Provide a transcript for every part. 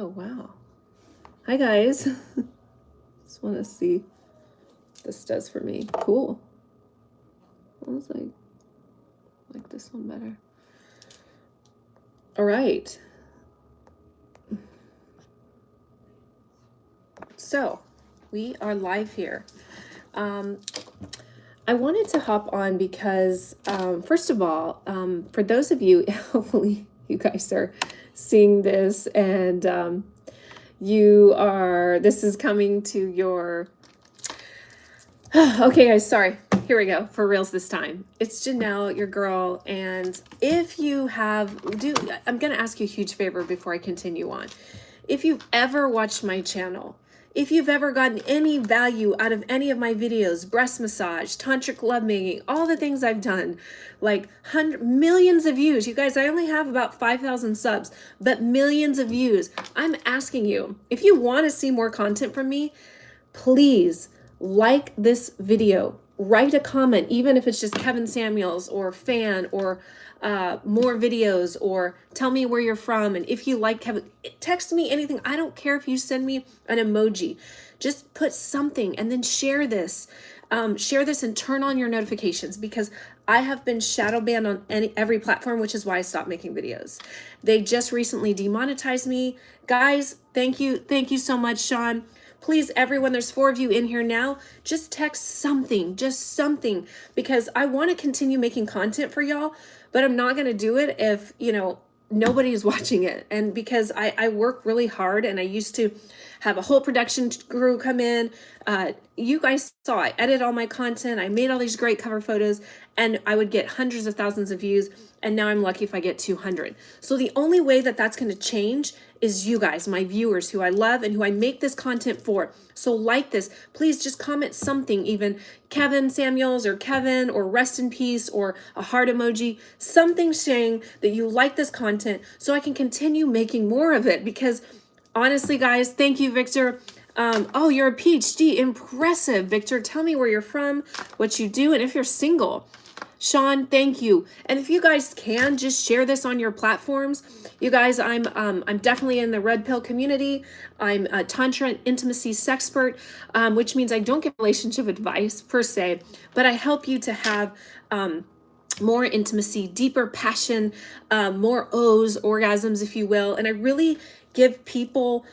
Oh, wow. Hi, guys. Just want to see what this does for me. Cool. I was like this one better. All right. So we are live here. I wanted to hop on because, first of all, for those of you, hopefully you guys are seeing this and this is coming to your, okay guys, sorry. Here we go, for reals this time. It's Janelle, your girl, and if you I'm gonna ask you a huge favor before I continue on. If you've ever watched my channel, if you've ever gotten any value out of any of my videos, breast massage, tantric lovemaking, all the things I've done, like millions of views. You guys, I only have about 5,000 subs, but millions of views. I'm asking you, if you want to see more content from me, please like this video. Write a comment, even if it's just Kevin Samuels or fan or more videos, or tell me where you're from. And if you like Kevin, text me anything. I don't care if you send me an emoji. Just put something and then share this. Share this and turn on your notifications, because I have been shadow banned on every platform, which is why I stopped making videos. They just recently demonetized me. Guys, thank you. Thank you so much, Sean. Please, everyone, there's 4 of you in here now. Just text something, just something, because I want to continue making content for y'all, but I'm not going to do it if, nobody is watching it. And because I work really hard, and I used to have a whole production crew come in. You guys saw I edit all my content. I made all these great cover photos, and I would get hundreds of thousands of views. And now I'm lucky if I get 200. So the only way that that's going to change is you guys, my viewers, who I love and who I make this content for. So like this, please just comment something, even Kevin Samuels or Kevin or rest in peace or a heart emoji, something saying that you like this content so I can continue making more of it. Because honestly, guys, thank you, Victor. Oh, you're a PhD. Impressive, Victor. Tell me where you're from, what you do, and if you're single. Sean, thank you. And if you guys can, just share this on your platforms. You guys, I'm definitely in the Red Pill community. I'm a Tantra and intimacy sexpert, which means I don't give relationship advice per se, but I help you to have more intimacy, deeper passion, more O's, orgasms, if you will. And I really give people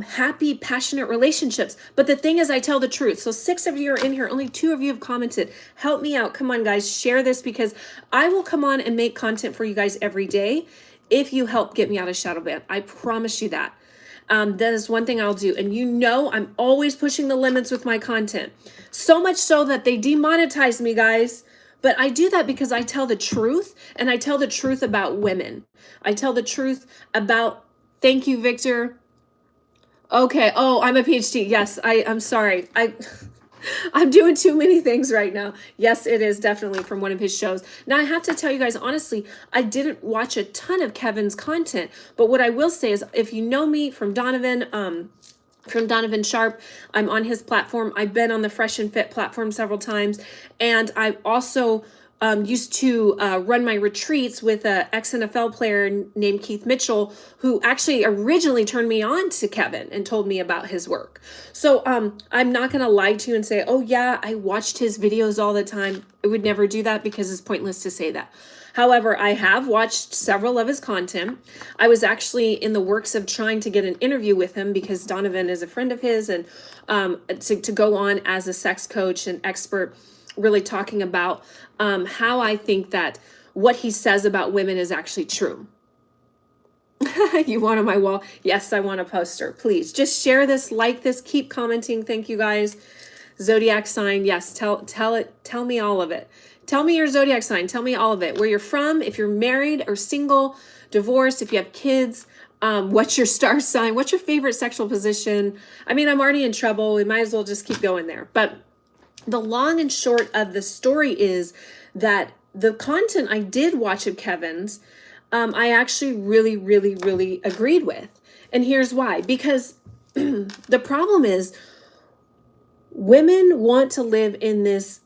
happy, passionate relationships. But the thing is, I tell the truth. So 6 of you are in here. Only 2 of you have commented. Help me out. Come on, guys. Share this, because I will come on and make content for you guys every day if you help get me out of shadow ban. I promise you that. That is one thing I'll do. And I'm always pushing the limits with my content. So much so that they demonetize me, guys. But I do that because I tell the truth, and I tell the truth about women. I tell the truth about, thank you, Victor. Okay. Oh, I'm a PhD. Yes, I'm sorry. I'm doing too many things right now. Yes, it is definitely from one of his shows. Now, I have to tell you guys, honestly, I didn't watch a ton of Kevin's content, but what I will say is, if you know me from Donovan Sharp, I'm on his platform. I've been on the Fresh and Fit platform several times, and I also used to run my retreats with an ex-NFL player named Keith Mitchell, who actually originally turned me on to Kevin and told me about his work. So I'm not going to lie to you and say, oh yeah, I watched his videos all the time. I would never do that, because it's pointless to say that. However, I have watched several of his content. I was actually in the works of trying to get an interview with him, because Donovan is a friend of his, and to go on as a sex coach and expert, really talking about how I think that what he says about women is actually true. You want on my wall? Yes, I want a poster. Please just share this, like this, keep commenting. Thank you, guys. Zodiac sign. Yes, tell me all of it. Tell me your zodiac sign. Tell me all of it. Where you're from, if you're married or single, divorced, if you have kids, what's your star sign? What's your favorite sexual position? I mean, I'm already in trouble. We might as well just keep going there. But the long and short of the story is that the content I did watch of Kevin's, I actually really, really, really agreed with. And here's why. Because the problem is, women want to live in this,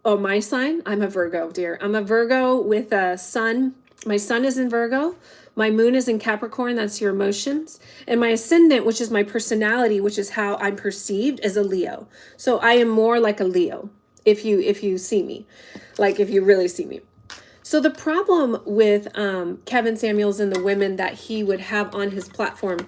oh, my sign? I'm a Virgo, dear. I'm a Virgo with a sun. My sun is in Virgo. My moon is in Capricorn, that's your emotions. And my ascendant, which is my personality, which is how I'm perceived, is a Leo. So I am more like a Leo if you see me, like if you really see me. So the problem with Kevin Samuels and the women that he would have on his platform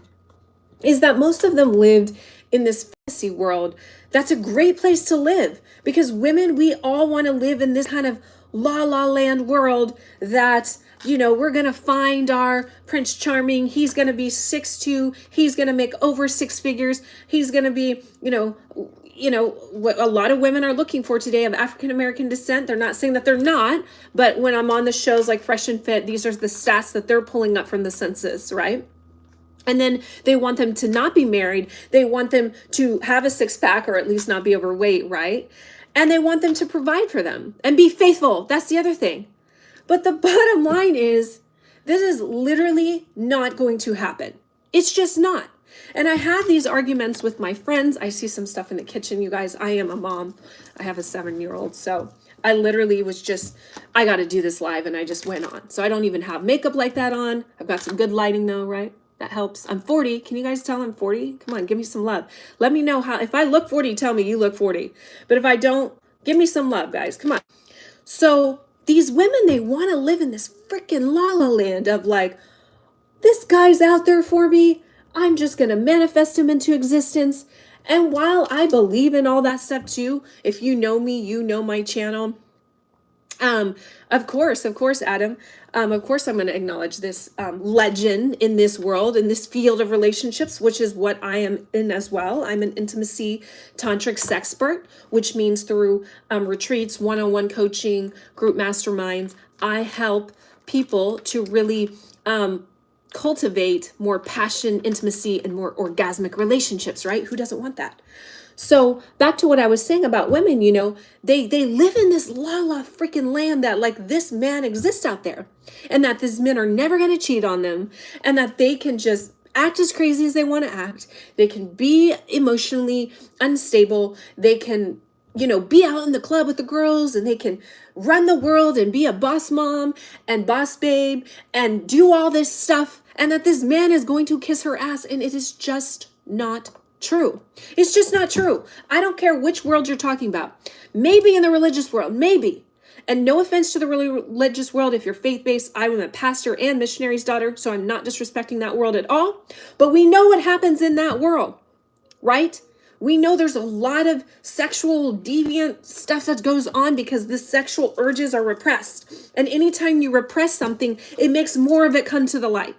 is that most of them lived in this fantasy world. That's a great place to live, because women, we all want to live in this kind of la la land world that, you know, we're going to find our Prince Charming. He's going to be 6'2". He's going to make over 6 figures. He's going to be, you know, what a lot of women are looking for today of African-American descent. They're not saying that they're not, but when I'm on the shows like Fresh and Fit, these are the stats that they're pulling up from the census, right? And then they want them to not be married. They want them to have a 6-pack or at least not be overweight, right? And they want them to provide for them and be faithful. That's the other thing. But the bottom line is, this is literally not going to happen. It's just not. And I have these arguments with my friends. I see some stuff in the kitchen, you guys. I am a mom. I have a 7-year-old. So I literally was just, I got to do this live, and I just went on. So I don't even have makeup like that on. I've got some good lighting though, right? That helps. I'm 40. Can you guys tell I'm 40? Come on, give me some love. Let me know how, if I look 40, tell me you look 40. But if I don't, give me some love, guys. Come on. So these women, they want to live in this freaking la la land of like, this guy's out there for me. I'm just going to manifest him into existence. And while I believe in all that stuff too, if you know me, you know my channel. Of course, Adam. Of course, I'm going to acknowledge this legend in this world, in this field of relationships, which is what I am in as well. I'm an intimacy tantric sexpert, which means through retreats, one-on-one coaching, group masterminds, I help people to really cultivate more passion, intimacy, and more orgasmic relationships, right? Who doesn't want that? So back to what I was saying about women, you know, they live in this la la freaking land that like this man exists out there, and that these men are never going to cheat on them, and that they can just act as crazy as they want to act. They can be emotionally unstable. They can, you know, be out in the club with the girls, and they can run the world and be a boss mom and boss babe and do all this stuff, and that this man is going to kiss her ass. And it is just not true. It's just not true. I don't care which world you're talking about. Maybe in the religious world, maybe. And no offense to the religious world, if you're faith-based, I am a pastor and missionary's daughter, so I'm not disrespecting that world at all. But we know what happens in that world, right? We know there's a lot of sexual deviant stuff that goes on because the sexual urges are repressed. And anytime you repress something, it makes more of it come to the light.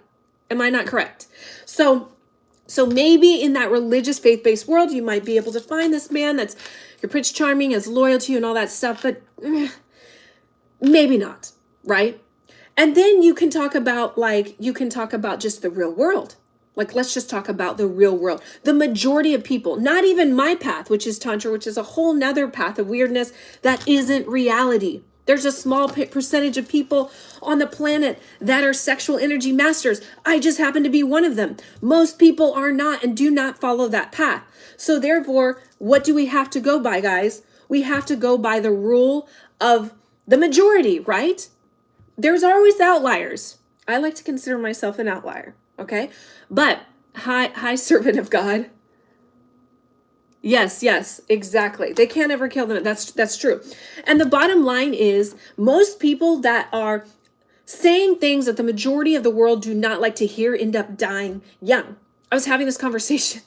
Am I not correct? So maybe in that religious faith-based world, you might be able to find this man that's your Prince Charming, is loyal to you and all that stuff, but maybe not, right? And then you can talk about just the real world. Like, let's just talk about the real world. The majority of people, not even my path, which is Tantra, which is a whole nother path of weirdness that isn't reality. There's a small percentage of people on the planet that are sexual energy masters. I just happen to be one of them. Most people are not and do not follow that path. So therefore, what do we have to go by, guys? We have to go by the rule of the majority, right? There's always outliers. I like to consider myself an outlier, okay? But hi, servant of God. Yes, exactly. They can't ever kill them. That's true. And the bottom line is, most people that are saying things that the majority of the world do not like to hear end up dying young. I was having this conversation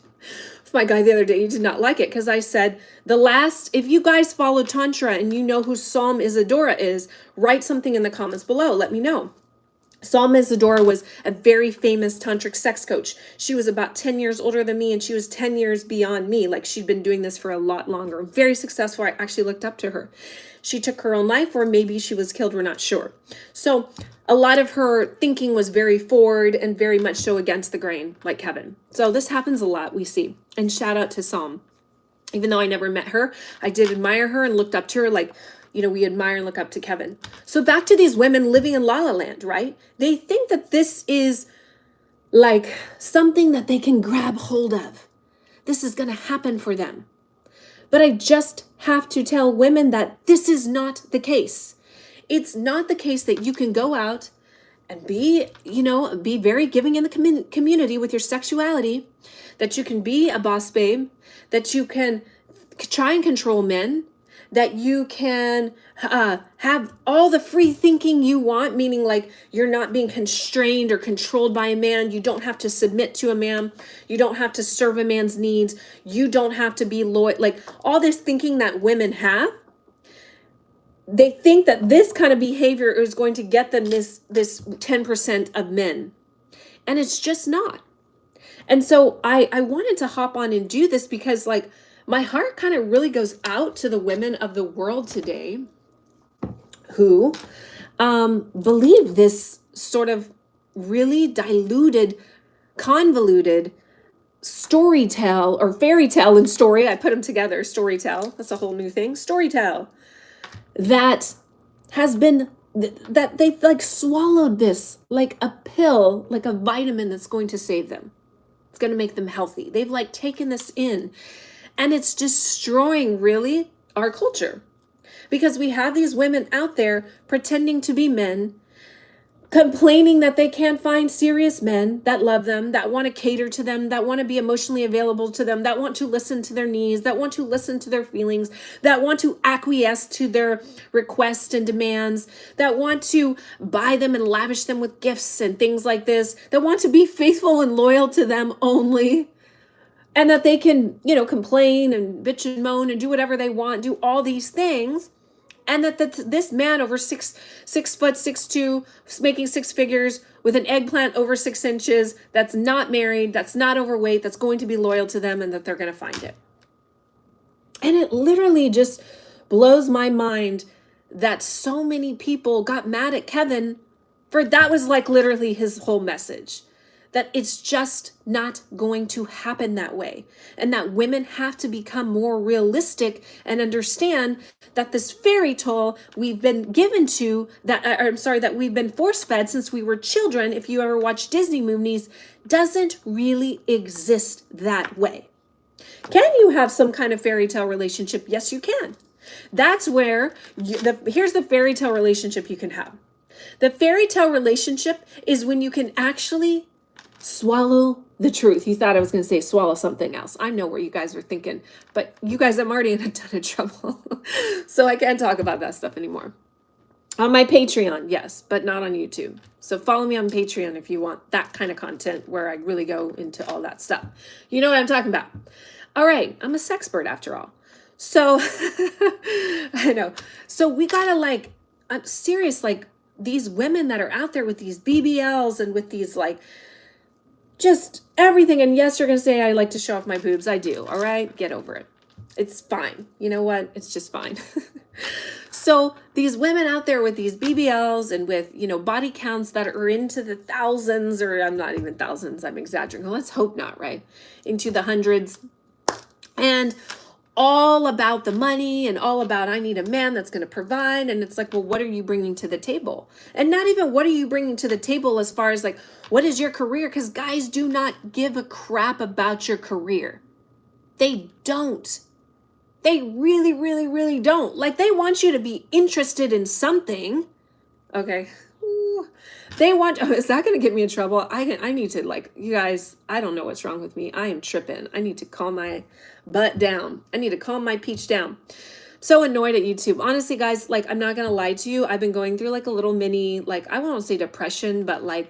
with my guy the other day. He did not like it because I said, if you guys follow Tantra and you know who Psalm Isadora is, write something in the comments below. Let me know. Psalm Isadora was a very famous tantric sex coach. She was about 10 years older than me, and she was 10 years beyond me. Like, she'd been doing this for a lot longer. Very successful. I actually looked up to her. She took her own life, or maybe she was killed. We're not sure. So a lot of her thinking was very forward and very much so against the grain, like Kevin. So this happens a lot, we see. And shout out to Psalm. Even though I never met her, I did admire her and looked up to her, like, you know, we admire and look up to Kevin. So back to these women living in La La Land, right? They think that this is like something that they can grab hold of. This is going to happen for them. But I just have to tell women that this is not the case. It's not the case that you can go out and be, be very giving in the community with your sexuality, that you can be a boss babe, that you can try and control men, that you can have all the free thinking you want, meaning like you're not being constrained or controlled by a man. You don't have to submit to a man. You don't have to serve a man's needs. You don't have to be loyal. Like all this thinking that women have, they think that this kind of behavior is going to get them this 10% of men. And it's just not. And so I wanted to hop on and do this because like my heart kind of really goes out to the women of the world today who believe this sort of really diluted, convoluted storytell or fairy tale and story. I put them together, storytell. That's a whole new thing. Storytell. That has been, that they've like swallowed this like a pill, like a vitamin that's going to save them. It's going to make them healthy. They've like taken this in, and it's destroying really our culture, because we have these women out there pretending to be men, complaining that they can't find serious men that love them, that want to cater to them, that want to be emotionally available to them, that want to listen to their needs, that want to listen to their feelings, that want to acquiesce to their requests and demands, that want to buy them and lavish them with gifts and things like this, that want to be faithful and loyal to them only, and that they can, complain and bitch and moan and do whatever they want, do all these things. And that this man over 6 foot 6'2", making six figures with an eggplant over 6 inches, that's not married, that's not overweight, that's going to be loyal to them, and that they're going to find it. And it literally just blows my mind that so many people got mad at Kevin for that was like literally his whole message. That it's just not going to happen that way. And that women have to become more realistic and understand that this fairy tale we've been given to, that we've been force-fed since we were children, if you ever watch Disney movies, doesn't really exist that way. Can you have some kind of fairy tale relationship? Yes, you can. That's where, here's the fairy tale relationship you can have. The fairy tale relationship is when you can actually swallow the truth. You thought I was going to say swallow something else. I know where you guys were thinking, but you guys, I'm already in a ton of trouble. So I can't talk about that stuff anymore. On my Patreon, yes, but not on YouTube. So follow me on Patreon if you want that kind of content where I really go into all that stuff. You know what I'm talking about. All right, I'm a sexpert after all. So I know. So we gotta I'm serious, these women that are out there with these BBLs and with these just everything. And yes, you're going to say, I like to show off my boobs. I do. All right. Get over it. It's fine. You know what? It's just fine. So these women out there with these BBLs and with, body counts that are into the thousands, or I'm not even thousands, I'm exaggerating. Let's hope not, right? Into the hundreds, and all about the money and all about, I need a man that's going to provide. And it's like, well, what are you bringing to the table? And not even what are you bringing to the table as far as what is your career? Because guys do not give a crap about your career. They don't. They really, really, really don't. They want you to be interested in something. Okay. Ooh. They want, is that going to get me in trouble? I need to you guys, I don't know what's wrong with me. I am tripping. I need to calm my butt down. I need to calm my peach down. So annoyed at YouTube. Honestly, guys, I'm not going to lie to you. I've been going through a little mini, I won't say depression, but my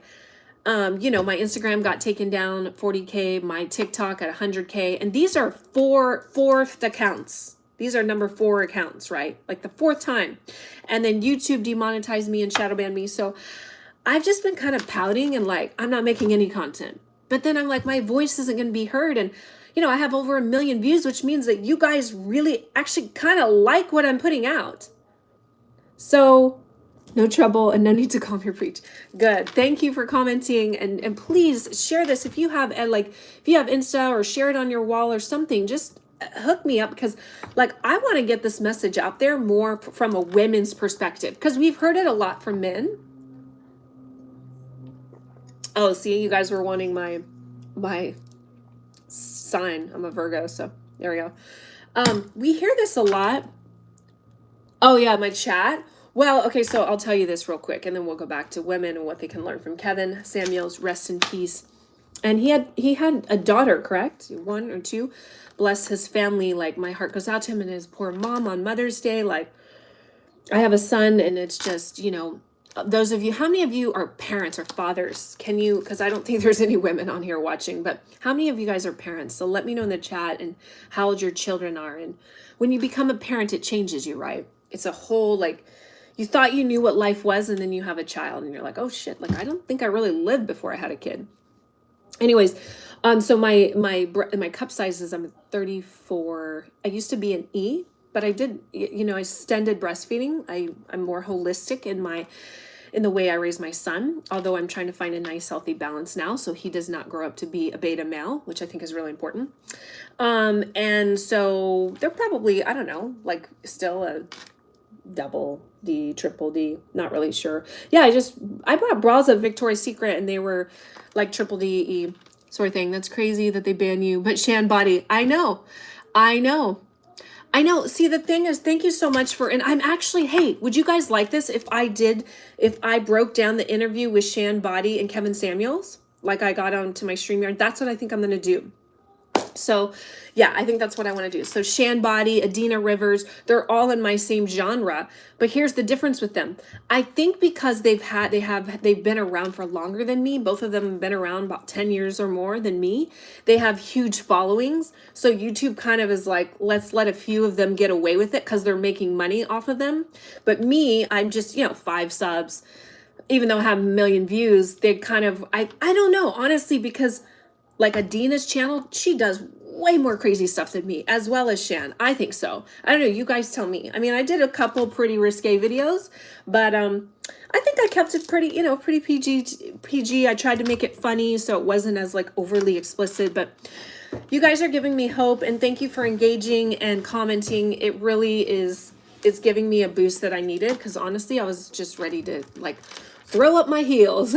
Instagram got taken down 40K, my TikTok at 100K. And these are fourth accounts. These are number 4 accounts, right? The 4th time. And then YouTube demonetized me and shadow banned me. So I've just been kind of pouting and I'm not making any content. But then I'm my voice isn't going to be heard. And, I have over 1 million views, which means that you guys really actually kind of like what I'm putting out. So no trouble and no need to call me or preach. Good. Thank you for commenting. And please share this. If you have if you have Insta, or share it on your wall or something, just hook me up, because I want to get this message out there more from a women's perspective, because we've heard it a lot from men. Oh, see, you guys were wanting my sign. I'm a Virgo, so there we go. We hear this a lot. Oh yeah, my chat. Well, okay, so I'll tell you this real quick, and then we'll go back to women and what they can learn from Kevin Samuels. Rest in peace. And he had a daughter, correct? 1 or 2. Bless his family. Like, my heart goes out to him and his poor mom on Mother's Day. Like, I have a son, and it's just, you know, those of you, how many of you are parents or fathers? Can you, because I don't think there's any women on here watching, but how many of you guys are parents? So let me know in the chat and how old your children are. And when you become a parent, it changes you, right? It's a whole, like, you thought you knew what life was, and then you have a child, and you're like, oh shit, like, I don't think I really lived before I had a kid. Anyways, so my cup sizes, I'm 34. I used to be an E, but I did, you know, I extended breastfeeding. I'm more holistic in the way I raise my son, although I'm trying to find a nice healthy balance now so he does not grow up to be a beta male, which I think is really important. And so they're probably, I don't know, like still a double D, triple D, not really sure. Yeah, I bought bras at Victoria's Secret and they were like triple D, E sort of thing. That's crazy that they ban you. But Shan Body, I know. See, the thing is, thank you so much and I'm actually, hey, would you guys like this if I broke down the interview with Shan Body and Kevin Samuels, like I got onto my StreamYard? That's what I think I'm going to do. So yeah, I think that's what I want to do. So Shan Body, Adina Rivers, they're all in my same genre, but here's the difference with them. I think because they've been around for longer than me. Both of them have been around about 10 years or more than me. They have huge followings. So YouTube kind of is like, let's let a few of them get away with it because they're making money off of them. But me, I'm just, 5 subs, even though I have a million views, they kind of, I don't know, honestly, because like Adina's channel, she does way more crazy stuff than me, as well as Shan. I think so. I don't know. You guys tell me. I mean, I did a couple pretty risque videos, but I think I kept it pretty, pretty PG. I tried to make it funny, so it wasn't as like overly explicit. But you guys are giving me hope, and thank you for engaging and commenting. It really is. It's giving me a boost that I needed because honestly, I was just ready to like throw up my heels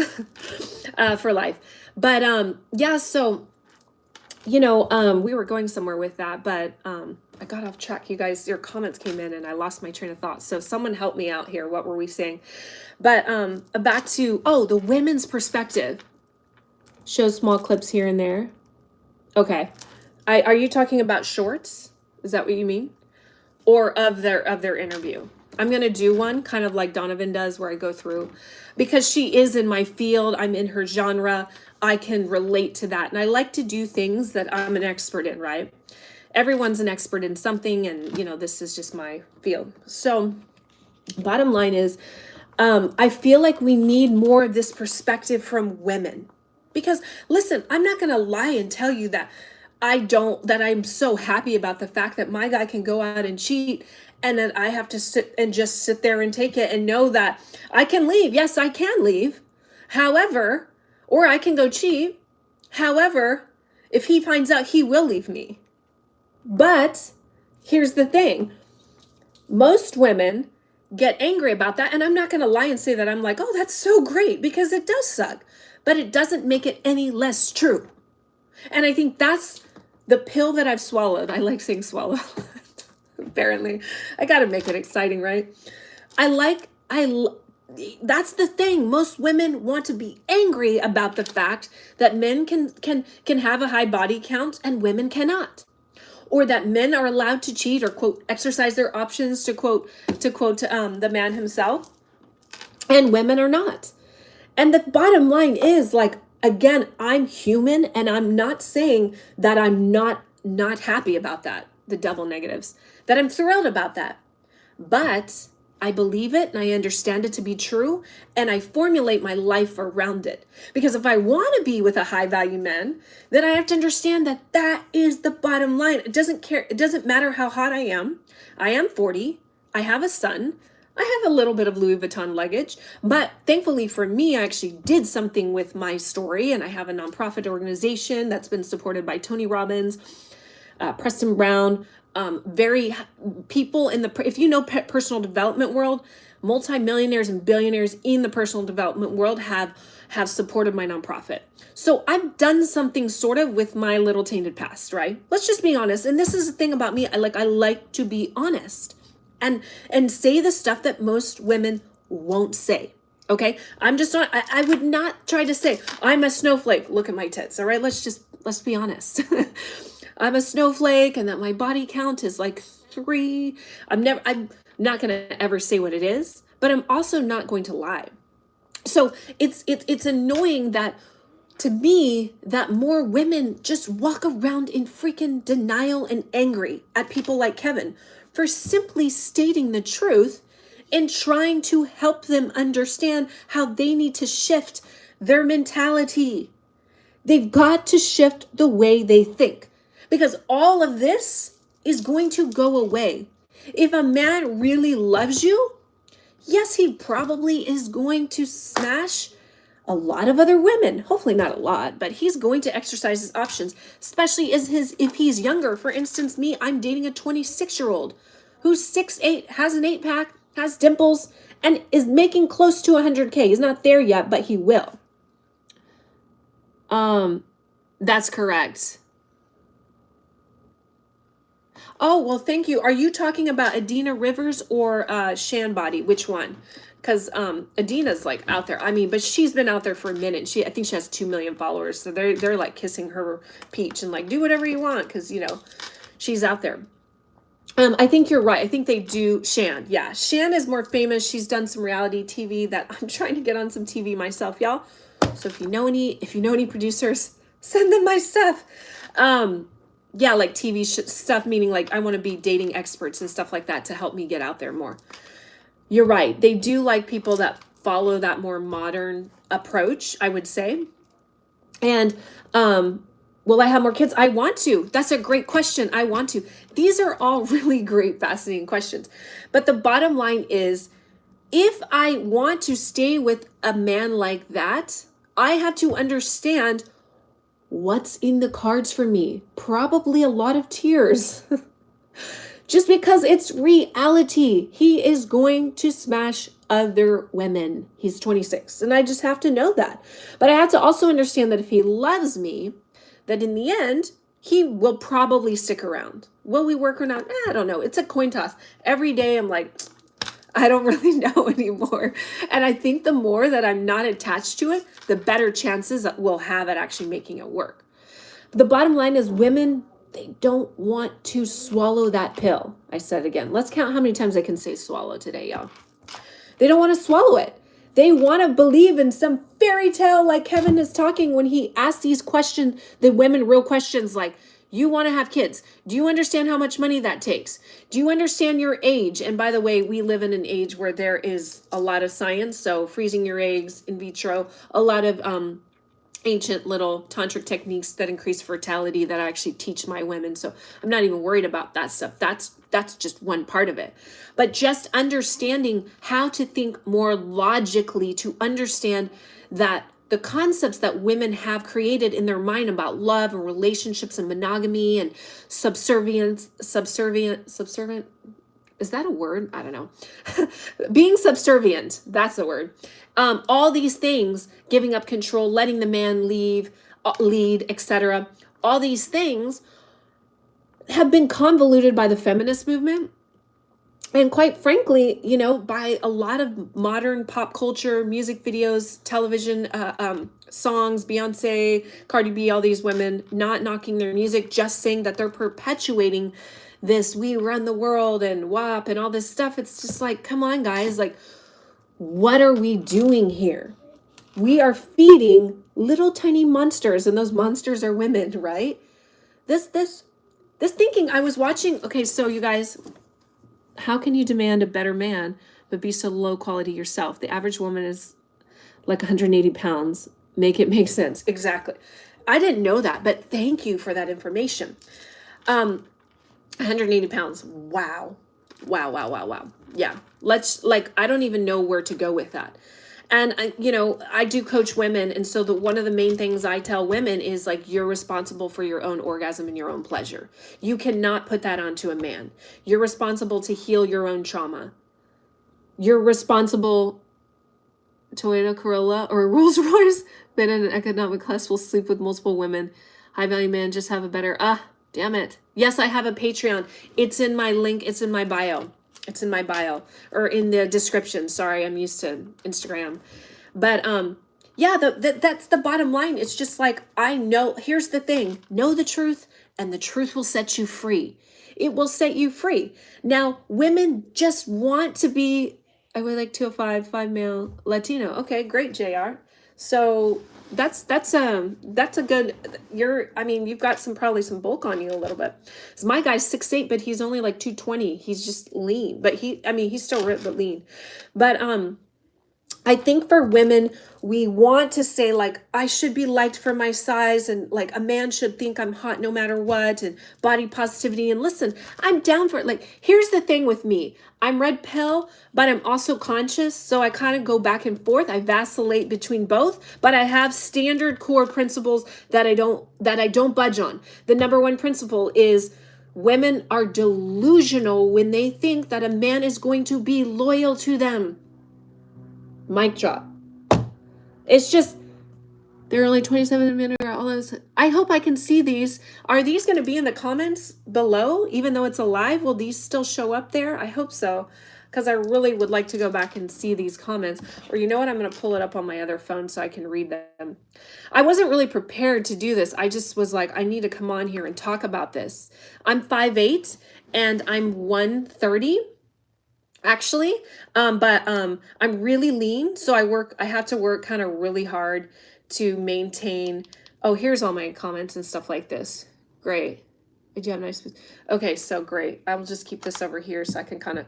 for life. But yeah, so we were going somewhere with that, but I got off track. You guys, your comments came in and I lost my train of thought. So someone help me out here. What were we saying? But back to the women's perspective. Show small clips here and there. Okay. Are you talking about shorts? Is that what you mean? Or of their interview? I'm going to do one kind of like Donovan does where I go through because she is in my field. I'm in her genre. I can relate to that. And I like to do things that I'm an expert in, right? Everyone's an expert in something. And, this is just my field. So bottom line is, I feel like we need more of this perspective from women because listen, I'm not going to lie and tell you that I'm so happy about the fact that my guy can go out and cheat and that I have to sit there and take it and know that I can leave. Yes, I can leave. However, or I can go cheat. However, if he finds out, he will leave me. But here's the thing. Most women get angry about that. And I'm not going to lie and say that I'm like, oh, that's so great because it does suck. But it doesn't make it any less true. And I think that's the pill that I've swallowed. I like saying swallow. Apparently, I got to make it exciting, right? That's the thing. Most women want to be angry about the fact that men can have a high body count and women cannot. Or that men are allowed to cheat or quote exercise their options to quote the man himself and women are not. And the bottom line is like, again, I'm human and I'm not saying that I'm not happy about that, the double negatives, that I'm thrilled about that. But I believe it and I understand it to be true and I formulate my life around it. Because if I want to be with a high value man, then I have to understand that that is the bottom line. It doesn't matter how hot I am. I am 40. I have a son. I have a little bit of Louis Vuitton luggage, but thankfully for me, I actually did something with my story and I have a nonprofit organization that's been supported by Tony Robbins, Preston Brown, people in if you know personal development world, multimillionaires and billionaires in the personal development world have supported my nonprofit. So I've done something sort of with my little tainted past, right? Let's just be honest. And this is the thing about me. I like to be honest. and say the stuff that most women won't say. Okay, I'm just not, I would not try to say, I'm a snowflake. Look at my tits. All right, let's be honest. I'm a snowflake and that my body count is like 3. I'm not going to ever say what it is, but I'm also not going to lie. So it's annoying that, to me, that more women just walk around in freaking denial and angry at people like Kevin for simply stating the truth and trying to help them understand how they need to shift their mentality. They've got to shift the way they think, because all of this is going to go away. If a man really loves you, yes, he probably is going to smash a lot of other women. Hopefully not a lot, but he's going to exercise his options, especially if he's younger. For instance, me, I'm dating a 26-year-old who's 6'8", has an 8-pack, has dimples, and is making close to 100K. He's not there yet, but he will. That's correct. Oh, well, thank you. Are you talking about Adina Rivers or Shan Body? Which one? Because Adina's like out there. I mean, but she's been out there for a minute. I think she has 2 million followers. So they're like kissing her peach and like, do whatever you want, because, you know, she's out there. I think you're right. I think they do. Shan. Yeah. Shan is more famous. She's done some reality TV that I'm trying to get on some TV myself, y'all. So if you know any producers, send them my stuff. Yeah, like TV stuff, meaning like I want to be dating experts and stuff like that to help me get out there more. You're right. They do like people that follow that more modern approach, I would say. And will I have more kids? I want to. That's a great question. I want to. These are all really great, fascinating questions. But the bottom line is, if I want to stay with a man like that, I have to understand what's in the cards for me. Probably a lot of tears. Just because it's reality. He is going to smash other women. He's 26, and I just have to know that. But I have to also understand that if he loves me, that in the end, he will probably stick around. Will we work or not? I don't know. It's a coin toss. Every day I'm like, I don't really know anymore. And I think the more that I'm not attached to it, the better chances that we'll have at actually making it work. The bottom line is, women, they don't want to swallow that pill. I said again. Let's count how many times I can say swallow today, y'all. They don't want to swallow it. They want to believe in some fairy tale like Kevin is talking when he asks these questions, the women real questions like, you want to have kids. Do you understand how much money that takes? Do you understand your age? And by the way, we live in an age where there is a lot of science. So freezing your eggs in vitro, a lot of ancient little tantric techniques that increase fertility that I actually teach my women. So I'm not even worried about that stuff. That's just one part of it. But just understanding how to think more logically, to understand that the concepts that women have created in their mind about love and relationships and monogamy and subservient, is that a word? I don't know. Being subservient, that's the word. All these things, giving up control, letting the man lead, etc. All these things have been convoluted by the feminist movement. And quite frankly, you know, by a lot of modern pop culture, music videos, television, songs, Beyonce, Cardi B, all these women, not knocking their music, just saying that they're perpetuating this "we run the world" and WAP and all this stuff. It's just like, come on, guys. Like, what are we doing here? We are feeding little tiny monsters, and those monsters are women, right? This thinking, I was watching. Okay, so you guys, how can you demand a better man but be so low quality yourself? The average woman is like 180 pounds. Make it make sense. Exactly. I didn't know that, but thank you for that information. 180 pounds. Wow. Yeah. I don't even know where to go with that. And I do coach women. And so one of the main things I tell women is like, you're responsible for your own orgasm and your own pleasure. You cannot put that onto a man. You're responsible to heal your own trauma. You're responsible. Toyota Corolla or Rolls Royce, men in an economic class will sleep with multiple women. High value man just have a better, damn it. Yes, I have a Patreon. It's in my link. It's in my bio. It's in my bio or in the description. Sorry, I'm used to Instagram. But yeah, that's the bottom line. It's just like, I know, here's the thing, know the truth and the truth will set you free. It will set you free. Now, women just want to be, I would like 205, 5 male, Latino. Okay, great, JR. So that's a good, you've got probably some bulk on you a little bit. So my guy's 6'8", but he's only like 220. He's just lean, but he's still ripped, but lean. But I think for women, we want to say like, I should be liked for my size, and like a man should think I'm hot no matter what, and body positivity. And listen, I'm down for it. Like, here's the thing with me. I'm red pill, but I'm also conscious. So I kind of go back and forth. I vacillate between both, but I have standard core principles that I don't budge on. The number one principle is women are delusional when they think that a man is going to be loyal to them. Mic drop. It's just, there are only 27 minutes. All those. I hope I can see these. Are these going to be in the comments below, even though it's a live? Will these still show up there? I hope so, because I really would like to go back and see these comments. Or you know what? I'm going to pull it up on my other phone so I can read them. I wasn't really prepared to do this. I just was like, I need to come on here and talk about this. I'm 5'8" and I'm 130. Actually, but I'm really lean, so I have to work kind of really hard to maintain. Oh, here's all my comments and stuff like this. Great. Did you have nice? Okay, so great. I will just keep this over here so I can kind of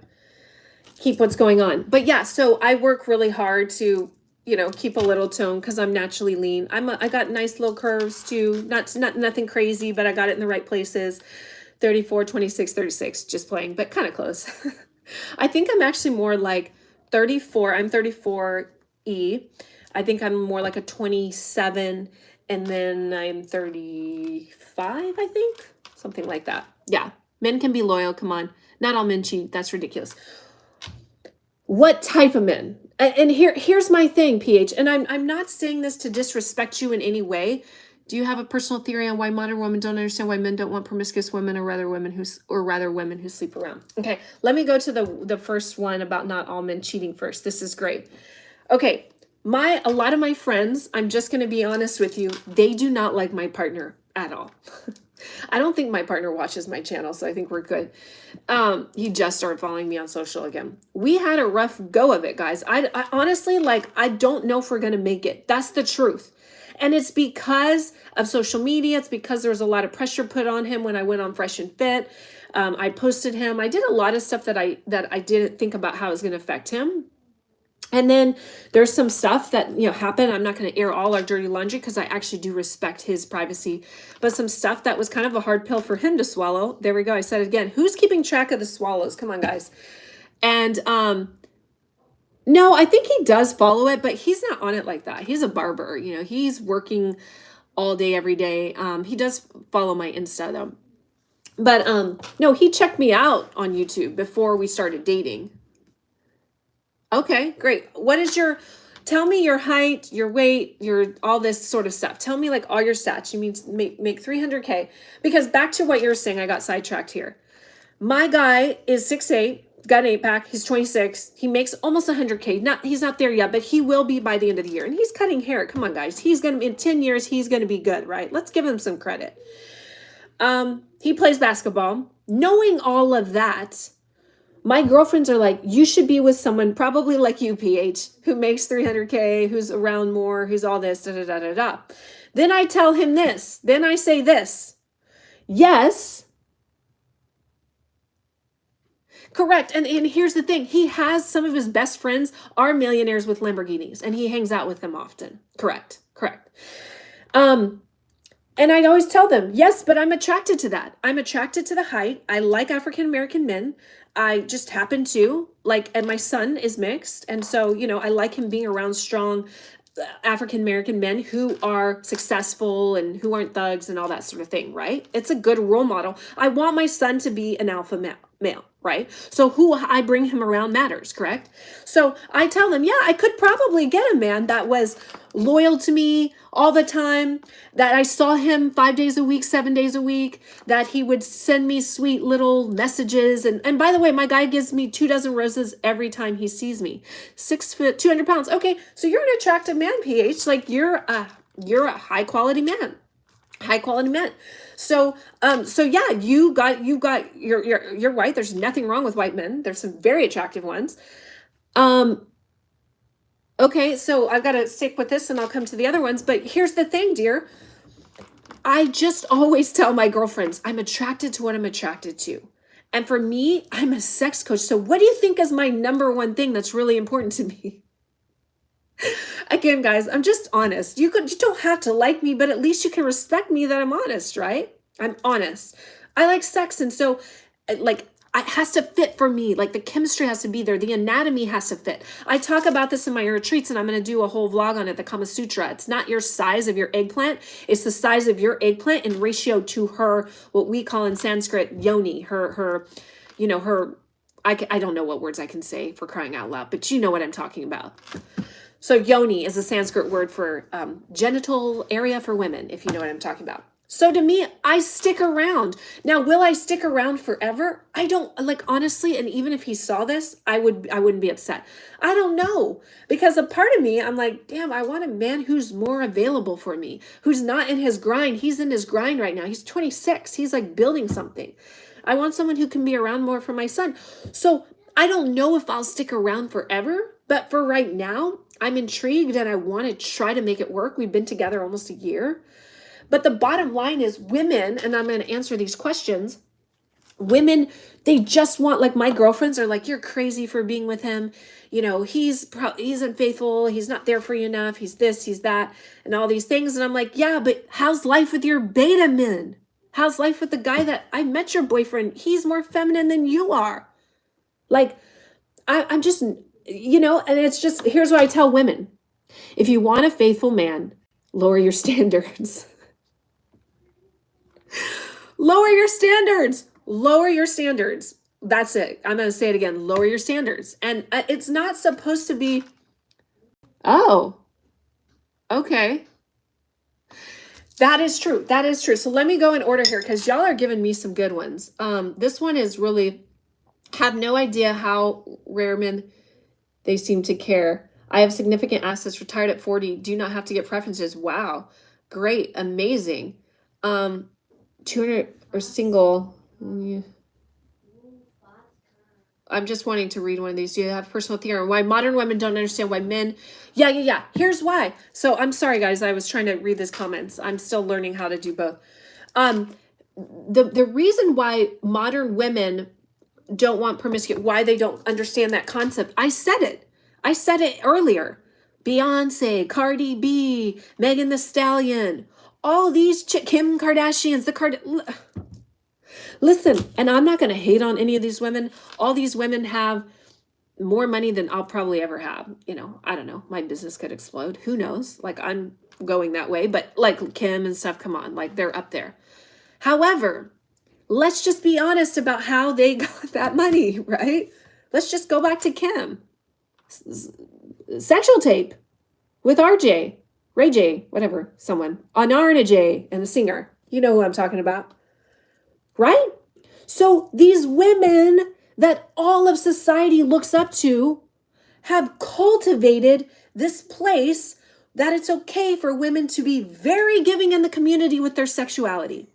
keep what's going on. But yeah, so I work really hard to, keep a little tone because I'm naturally lean. I got nice little curves too. Not nothing crazy, but I got it in the right places. 34, 26, 36, just playing, but kind of close. I think I'm actually more like 34. I'm 34E. I think I'm more like a 27, and then I'm 35, I think. Something like that. Yeah. Men can be loyal. Come on. Not all men cheat. That's ridiculous. What type of men? And here's my thing, PH, and I'm not saying this to disrespect you in any way. Do you have a personal theory on why modern women don't understand why men don't want promiscuous women, or rather women who sleep around? Okay, let me go to the first one about not all men cheating first. This is great. Okay, a lot of my friends, I'm just going to be honest with you, they do not like my partner at all. I don't think my partner watches my channel, so I think we're good. He just started following me on social again. We had a rough go of it, guys. I honestly, I don't know if we're going to make it. That's the truth. And it's because of social media. It's because there was a lot of pressure put on him when I went on Fresh and Fit. I posted him. I did a lot of stuff that I didn't think about how it was going to affect him. And then there's some stuff that, happened. I'm not going to air all our dirty laundry because I actually do respect his privacy. But some stuff that was kind of a hard pill for him to swallow. There we go. I said it again. Who's keeping track of the swallows? Come on, guys. And no, I think he does follow it, but he's not on it like that. He's a barber. He's working all day, every day. He does follow my Insta, though. But no, he checked me out on YouTube before we started dating. Okay, great. Tell me your height, your weight, your all this sort of stuff. Tell me all your stats. You mean make 300K? Because back to what you're saying, I got sidetracked here. My guy is 6'8", got an 8-pack. He's 26. He makes almost 100K. He's not there yet, but he will be by the end of the year. And he's cutting hair. Come on, guys. He's going to be, in 10 years, he's going to be good, right? Let's give him some credit. He plays basketball. Knowing all of that, my girlfriends are like, you should be with someone probably like you, PH, who makes 300K, who's around more, who's all this, da-da-da-da-da. Then I tell him this. Then I say this. Yes. Correct. And here's the thing. He has some of his best friends are millionaires with Lamborghinis, and he hangs out with them often. Correct. And I always tell them, yes, but I'm attracted to that. I'm attracted to the height. I like African-American men. I just happen to and my son is mixed. And so, I like him being around strong African-American men who are successful and who aren't thugs and all that sort of thing, right? It's a good role model. I want my son to be an alpha male. right? So who I bring him around matters, correct? So I tell them, yeah, I could probably get a man that was loyal to me all the time, that I saw him 5 days a week, 7 days a week, that he would send me sweet little messages. And by the way, my guy gives me 2 dozen roses every time he sees me. 6 foot, 200 pounds. Okay, so you're an attractive man, PH. Like you're a high quality man. High quality men. So yeah, you got you're white. There's nothing wrong with white men. There's some very attractive ones. Okay, so I've got to stick with this and I'll come to the other ones. But here's the thing, dear. I just always tell my girlfriends, I'm attracted to what I'm attracted to. And for me, I'm a sex coach. So what do you think is my number one thing that's really important to me? Again, guys, I'm just honest. You don't have to like me, but at least you can respect me that I'm honest, right? I'm honest. I like sex, and so like it has to fit for me. Like the chemistry has to be there. The anatomy has to fit. I talk about this in my retreats, and I'm going to do a whole vlog on it, the Kama Sutra. It's not your size of your eggplant. It's the size of your eggplant in ratio to her, what we call in Sanskrit, yoni, her, you know, her, I don't know what words I can say for crying out loud, but you know what I'm talking about. So yoni is a Sanskrit word for genital area for women, if you know what I'm talking about. So to me, I stick around. Now, will I stick around forever? I don't, like, honestly, and even if he saw this, I wouldn't be upset. I don't know, because a part of me, I'm like, damn, I want a man who's more available for me, who's not in his grind. He's in his grind right now. He's 26. He's like building something. I want someone who can be around more for my son. So I don't know if I'll stick around forever, but for right now, I'm intrigued and I want to try to make it work. We've been together almost a year. But the bottom line is women, and I'm going to answer these questions. Women, they just want, like my girlfriends are like, you're crazy for being with him. You know, he's unfaithful. He's not there for you enough. He's this, he's that, and all these things. And I'm like, yeah, but how's life with your beta men? How's life with the guy that I met your boyfriend? He's more feminine than you are. Like, I'm just, you know, and it's just, here's what I tell women. If you want a faithful man, lower your standards. Lower your standards. Lower your standards. That's it. I'm going to say it again. Lower your standards. And it's not supposed to be, oh, okay. That is true. That is true. So let me go in order here because y'all are giving me some good ones. This one is really, have no idea how rare men they seem to care. I have significant assets, retired at 40, do not have to get preferences. Wow. Great. Amazing. 200 or single. I'm just wanting to read one of these. Do you have personal theory? Why modern women don't understand why men. Yeah. Here's why. So I'm sorry, guys. I was trying to read these comments. I'm still learning how to do both. The reason why modern women don't want promiscuity, why they don't understand that concept. I said it earlier. Beyonce, Cardi B, Megan Thee Stallion, all these Kim Kardashians, listen, and I'm not going to hate on any of these women. All these women have more money than I'll probably ever have. You know, I don't know. My business could explode. Who knows? Like I'm going that way, but like Kim and stuff, come on, like they're up there. However, let's just be honest about how they got that money, right? Let's just go back to Kim. Sexual tape with RJ, Ray J, whatever, someone. Anarna J and the singer. You know who I'm talking about, right? So these women that all of society looks up to have cultivated this place that it's okay for women to be very giving in the community with their sexuality.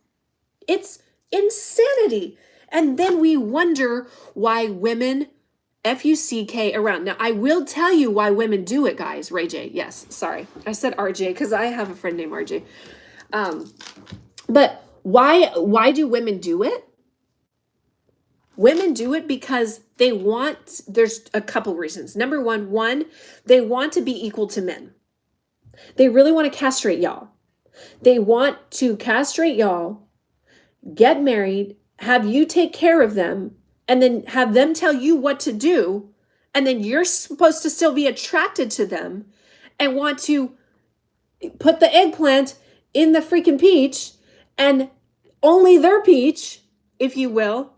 It's insanity. And then we wonder why women F-U-C-K around. Now, I will tell you why women do it, guys. Ray J. Yes, sorry. I said RJ because I have a friend named RJ. But why do women do it? Women do it because they want, there's a couple reasons. Number one, they want to be equal to men. They really want to castrate y'all. They want to castrate y'all, get married, have you take care of them, and then have them tell you what to do. And then you're supposed to still be attracted to them and want to put the eggplant in the freaking peach and only their peach, if you will,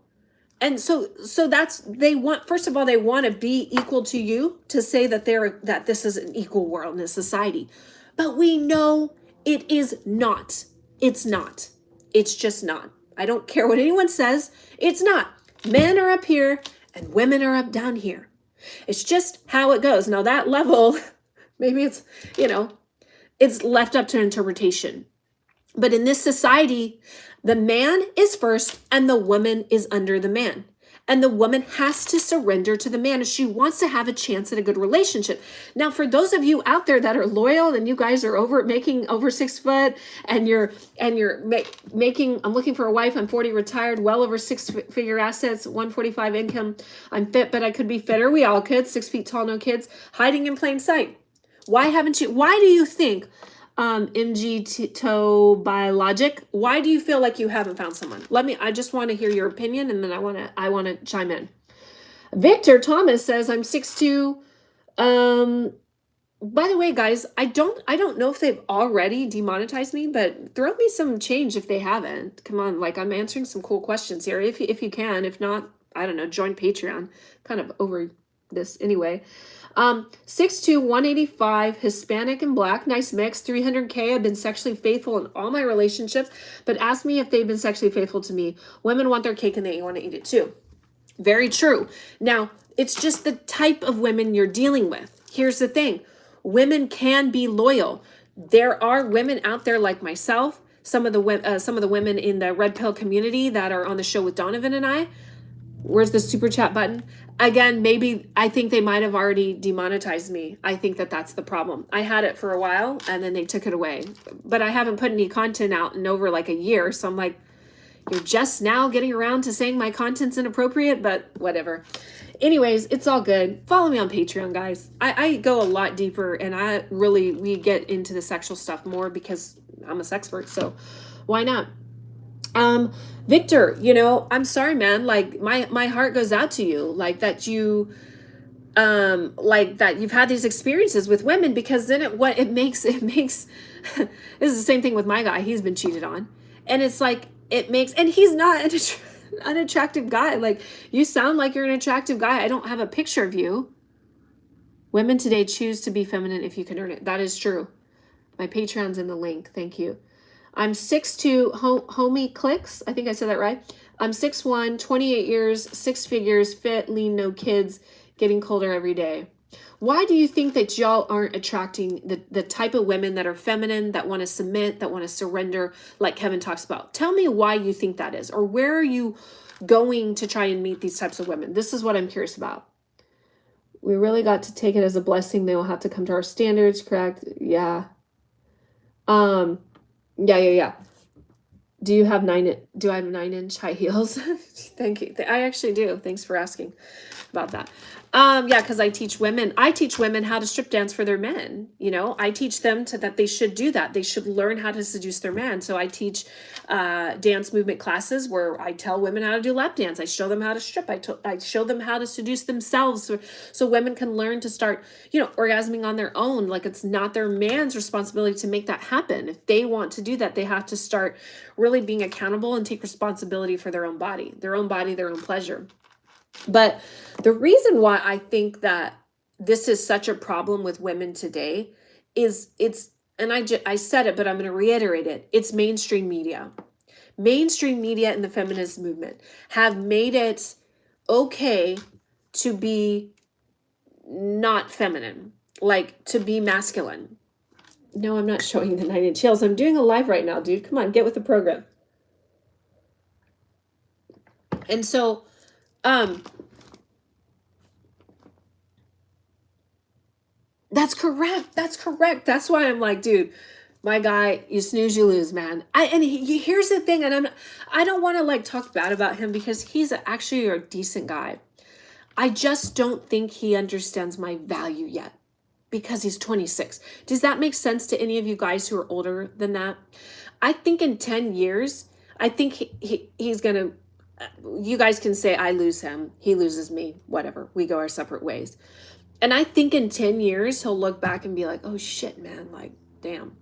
And so that's, they want, first of all, they want to be equal to you, to say that that this is an equal world in a society. But we know it is not. It's not. It's just not. I don't care what anyone says. It's not. Men are up here and women are up down here. It's just how it goes. Now that level, maybe it's, it's left up to interpretation. But in this society, the man is first and the woman is under the man. And the woman has to surrender to the man if she wants to have a chance at a good relationship. Now, for those of you out there that are loyal and you guys are making over 6 foot and you're making, I'm looking for a wife, I'm 40, retired, well over 6-figure assets, 145 income, I'm fit, but I could be fitter. We all could, 6 feet tall, no kids, hiding in plain sight. Why do you think, MG Biologic, why do you feel like you haven't found someone? I just want to hear your opinion, and then I want to chime in. Victor Thomas says, I'm 6'2". By the way, guys, I don't know if they've already demonetized me, but throw me some change if they haven't. Come on, like, I'm answering some cool questions here. If you can, if not, I don't know, join Patreon. Kind of over this anyway. 6'2", 185, Hispanic and black, nice mix, 300K. I've been sexually faithful in all my relationships, but ask me if they've been sexually faithful to me. Women want their cake and they want to eat it too. Very true. Now, it's just the type of women you're dealing with. Here's the thing. Women can be loyal. There are women out there like myself, some of the women in the Red Pill community that are on the show with Donovan and I. Where's the super chat button? Again, maybe I think they might have already demonetized me. I think that's the problem. I had it for a while and then they took it away. But I haven't put any content out in over like a year. So I'm like, you're just now getting around to saying my content's inappropriate, but whatever. Anyways, it's all good. Follow me on Patreon, guys. I go a lot deeper and we get into the sexual stuff more because I'm a sexpert. So why not? Victor, I'm sorry, man. Like my heart goes out to you, like that that you've had these experiences with women, because then it makes, this is the same thing with my guy. He's been cheated on. And it's like, and he's not an unattractive guy. Like, you sound like you're an attractive guy. I don't have a picture of you. Women today choose to be feminine if you can earn it. That is true. My Patreon's in the link. Thank you. I'm 6'2", homie clicks. I think I said that right. I'm 6'1", 28 years, 6 figures, fit, lean, no kids, getting colder every day. Why do you think that y'all aren't attracting the type of women that are feminine, that want to submit, that want to surrender, like Kevin talks about? Tell me why you think that is, or where are you going to try and meet these types of women? This is what I'm curious about. We really got to take it as a blessing. They will have to come to our standards, correct? Yeah. Yeah. Do I have 9-inch high heels? Thank you. I actually do. Thanks for asking about that. Yeah, because I teach women how to strip dance for their men. I teach them that they should do that. They should learn how to seduce their man. So I teach dance movement classes where I tell women how to do lap dance. I show them how to strip. I show them how to seduce themselves, so women can learn to start, orgasming on their own. Like, it's not their man's responsibility to make that happen. If they want to do that, they have to start really being accountable and take responsibility for their own body, their own pleasure. But the reason why I think that this is such a problem with women today is I said it, but I'm going to reiterate it. It's mainstream media. Mainstream media and the feminist movement have made it okay to be not feminine, like to be masculine. No, I'm not showing the 9-inch heels. I'm doing a live right now, dude. Come on, get with the program. And so, that's correct. That's why I'm like, dude, my guy, you snooze, you lose, man. Here's the thing, and I don't want to like talk bad about him because he's actually a decent guy. I just don't think he understands my value yet because he's 26. Does that make sense to any of you guys who are older than that? I think in 10 years, I think he's going to, you guys can say I lose him, he loses me, whatever. We go our separate ways. And I think in 10 years, he'll look back and be like, oh shit, man, like, damn.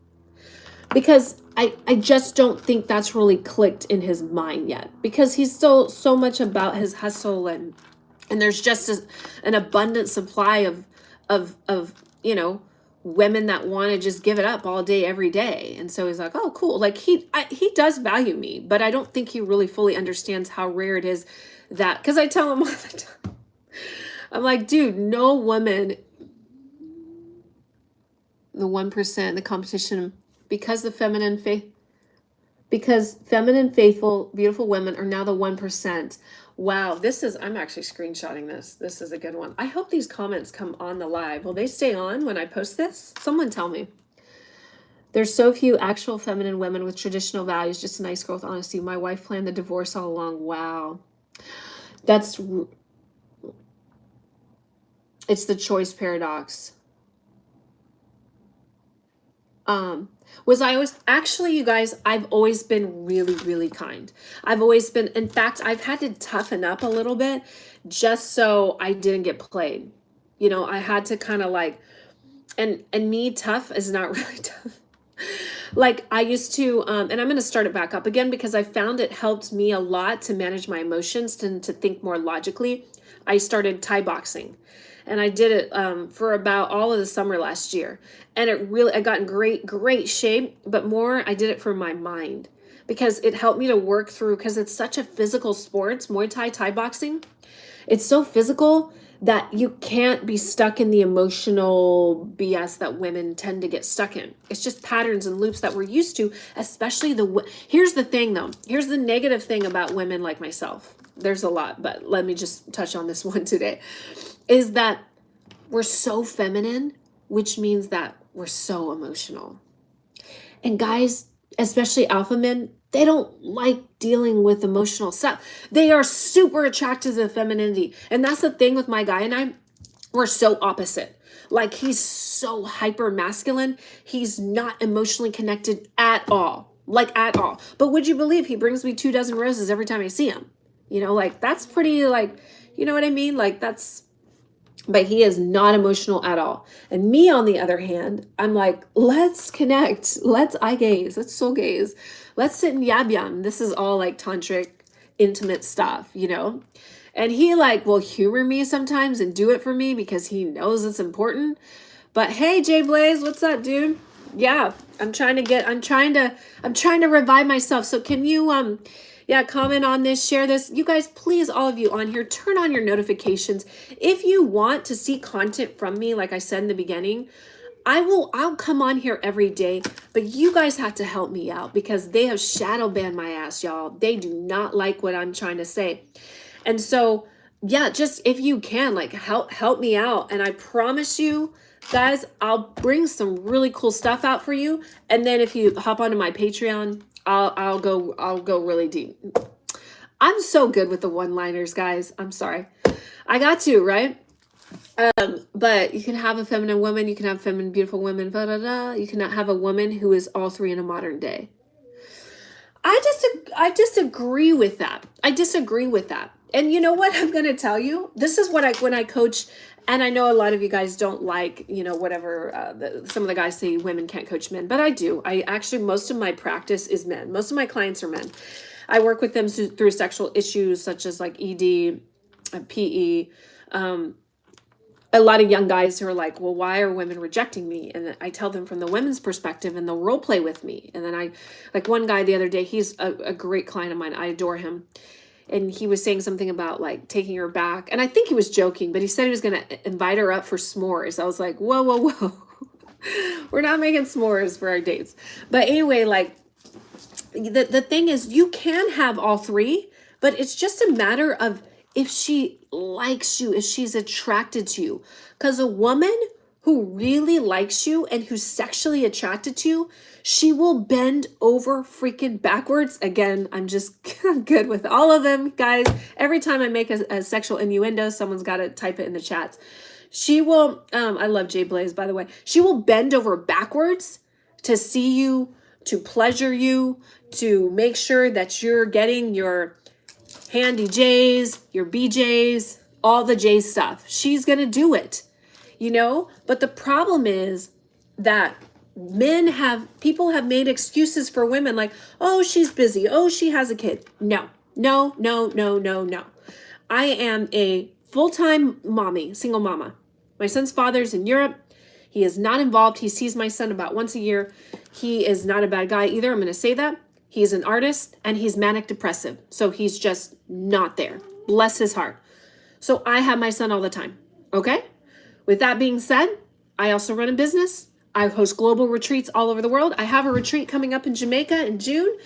because I just don't think that's really clicked in his mind yet, because he's still so much about his hustle, and there's just an abundant supply of you know, women that want to just give it up all day every day. And so he's like, oh cool, like he does value me, but I don't think he really fully understands how rare it is that, because I tell him all the time, I'm like, dude, no woman, the 1%, the competition, because feminine, faithful, beautiful women are now the 1%. Wow, this is, I'm actually screenshotting this. This is a good one. I hope these comments come on the live. Will they stay on when I post this? Someone tell me. There's so few actual feminine women with traditional values, just a nice girl with honesty. My wife planned the divorce all along. Wow. It's the choice paradox. Was I always, actually, you guys, I've always been really, really kind. I've always been, in fact, I've had to toughen up a little bit just so I didn't get played. You know, I had to kind of like, and me, tough is not really tough. Like I used to, and I'm going to start it back up again because I found it helped me a lot to manage my emotions and to think more logically. I started Thai boxing. And I did it for about all of the summer last year. And I got in great shape, but more I did it for my mind, because it helped me to work through, because it's such a physical sport, Muay Thai, Thai boxing. It's so physical that you can't be stuck in the emotional BS that women tend to get stuck in. It's just patterns and loops that we're used to, especially here's the thing though. Here's the negative thing about women like myself. There's a lot, but let me just touch on this one today. Is that we're so feminine, which means that we're so emotional. And guys, especially alpha men, they don't like dealing with emotional stuff. They are super attracted to the femininity. And that's the thing with my guy and I, we're so opposite. Like he's so hyper masculine. He's not emotionally connected at all. Like at all. But would you believe he brings me 2 dozen roses every time I see him? You know, like that's pretty, like, you know what I mean? Like that's, but he is not emotional at all. And me, on the other hand, I'm like, let's connect. Let's eye gaze. Let's soul gaze. Let's sit in yab yam. This is all like tantric, intimate stuff, you know? And he like will humor me sometimes and do it for me because he knows it's important. But hey, Jay Blaze, what's up, dude? Yeah, I'm trying to revive myself. So can you, yeah, comment on this, share this. You guys, please, all of you on here, turn on your notifications. If you want to see content from me, like I said in the beginning, I'll come on here every day, but you guys have to help me out because they have shadow banned my ass, y'all. They do not like what I'm trying to say. And so, yeah, just if you can, like help me out. And I promise you, guys, I'll bring some really cool stuff out for you. And then if you hop onto my Patreon, I'll go really deep. I'm so good with the one-liners, guys. I'm sorry. I got to, right? But you can have a feminine woman, you can have feminine, beautiful women, blah, blah, blah. You cannot have a woman who is all three in a modern day. I disagree with that. I disagree with that. And you know what I'm going to tell you? This is what when I coach, and I know a lot of you guys don't like, you know, whatever, some of the guys say women can't coach men, but I do. I actually, most of my practice is men. Most of my clients are men. I work with them through sexual issues such as like ED, PE, a lot of young guys who are like, well, why are women rejecting me? And I tell them from the women's perspective, and they'll role play with me. And then like one guy the other day, he's a great client of mine. I adore him. And he was saying something about like taking her back. And I think he was joking, but he said he was going to invite her up for s'mores. I was like, whoa, whoa, whoa. We're not making s'mores for our dates. But anyway, like the thing is, you can have all three, but it's just a matter of if she likes you, if she's attracted to you. Because a woman who really likes you and who's sexually attracted to you, she will bend over freaking backwards. Again, I'm good with all of them, guys. Every time I make a sexual innuendo, someone's got to type it in the chats. She will, I love Jay Blaze, by the way. She will bend over backwards to see you, to pleasure you, to make sure that you're getting your handy J's, your BJ's, all the J stuff. She's going to do it, you know? But the problem is that people have made excuses for women like, oh, she's busy. Oh, she has a kid. No, no, no, no, no, no. I am a full-time mommy, single mama. My son's father's in Europe. He is not involved. He sees my son about once a year. He is not a bad guy either. I'm going to say that. He's an artist and he's manic depressive. So he's just not there. Bless his heart. So I have my son all the time. Okay? With that being said, I also run a business. I host global retreats all over the world. I have a retreat coming up in Jamaica in June.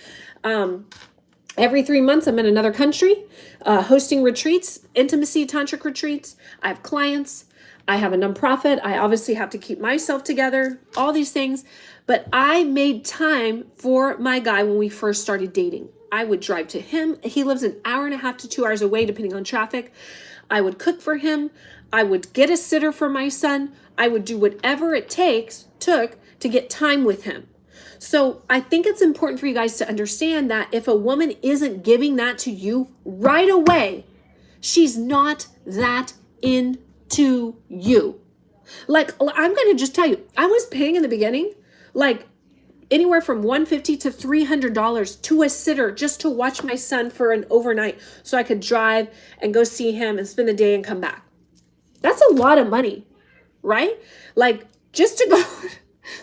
Every 3 months, I'm in another country hosting retreats, intimacy tantric retreats. I have clients. I have a nonprofit. I obviously have to keep myself together, all these things. But I made time for my guy when we first started dating. I would drive to him. He lives an hour and a half to 2 hours away, depending on traffic. I would cook for him. I would get a sitter for my son. I would do whatever it took to get time with him. So I think it's important for you guys to understand that if a woman isn't giving that to you right away, she's not that into you. Like, I'm going to just tell you, I was paying in the beginning, like anywhere from $150 to $300 to a sitter just to watch my son for an overnight so I could drive and go see him and spend the day and come back. That's a lot of money, right? Like, just to go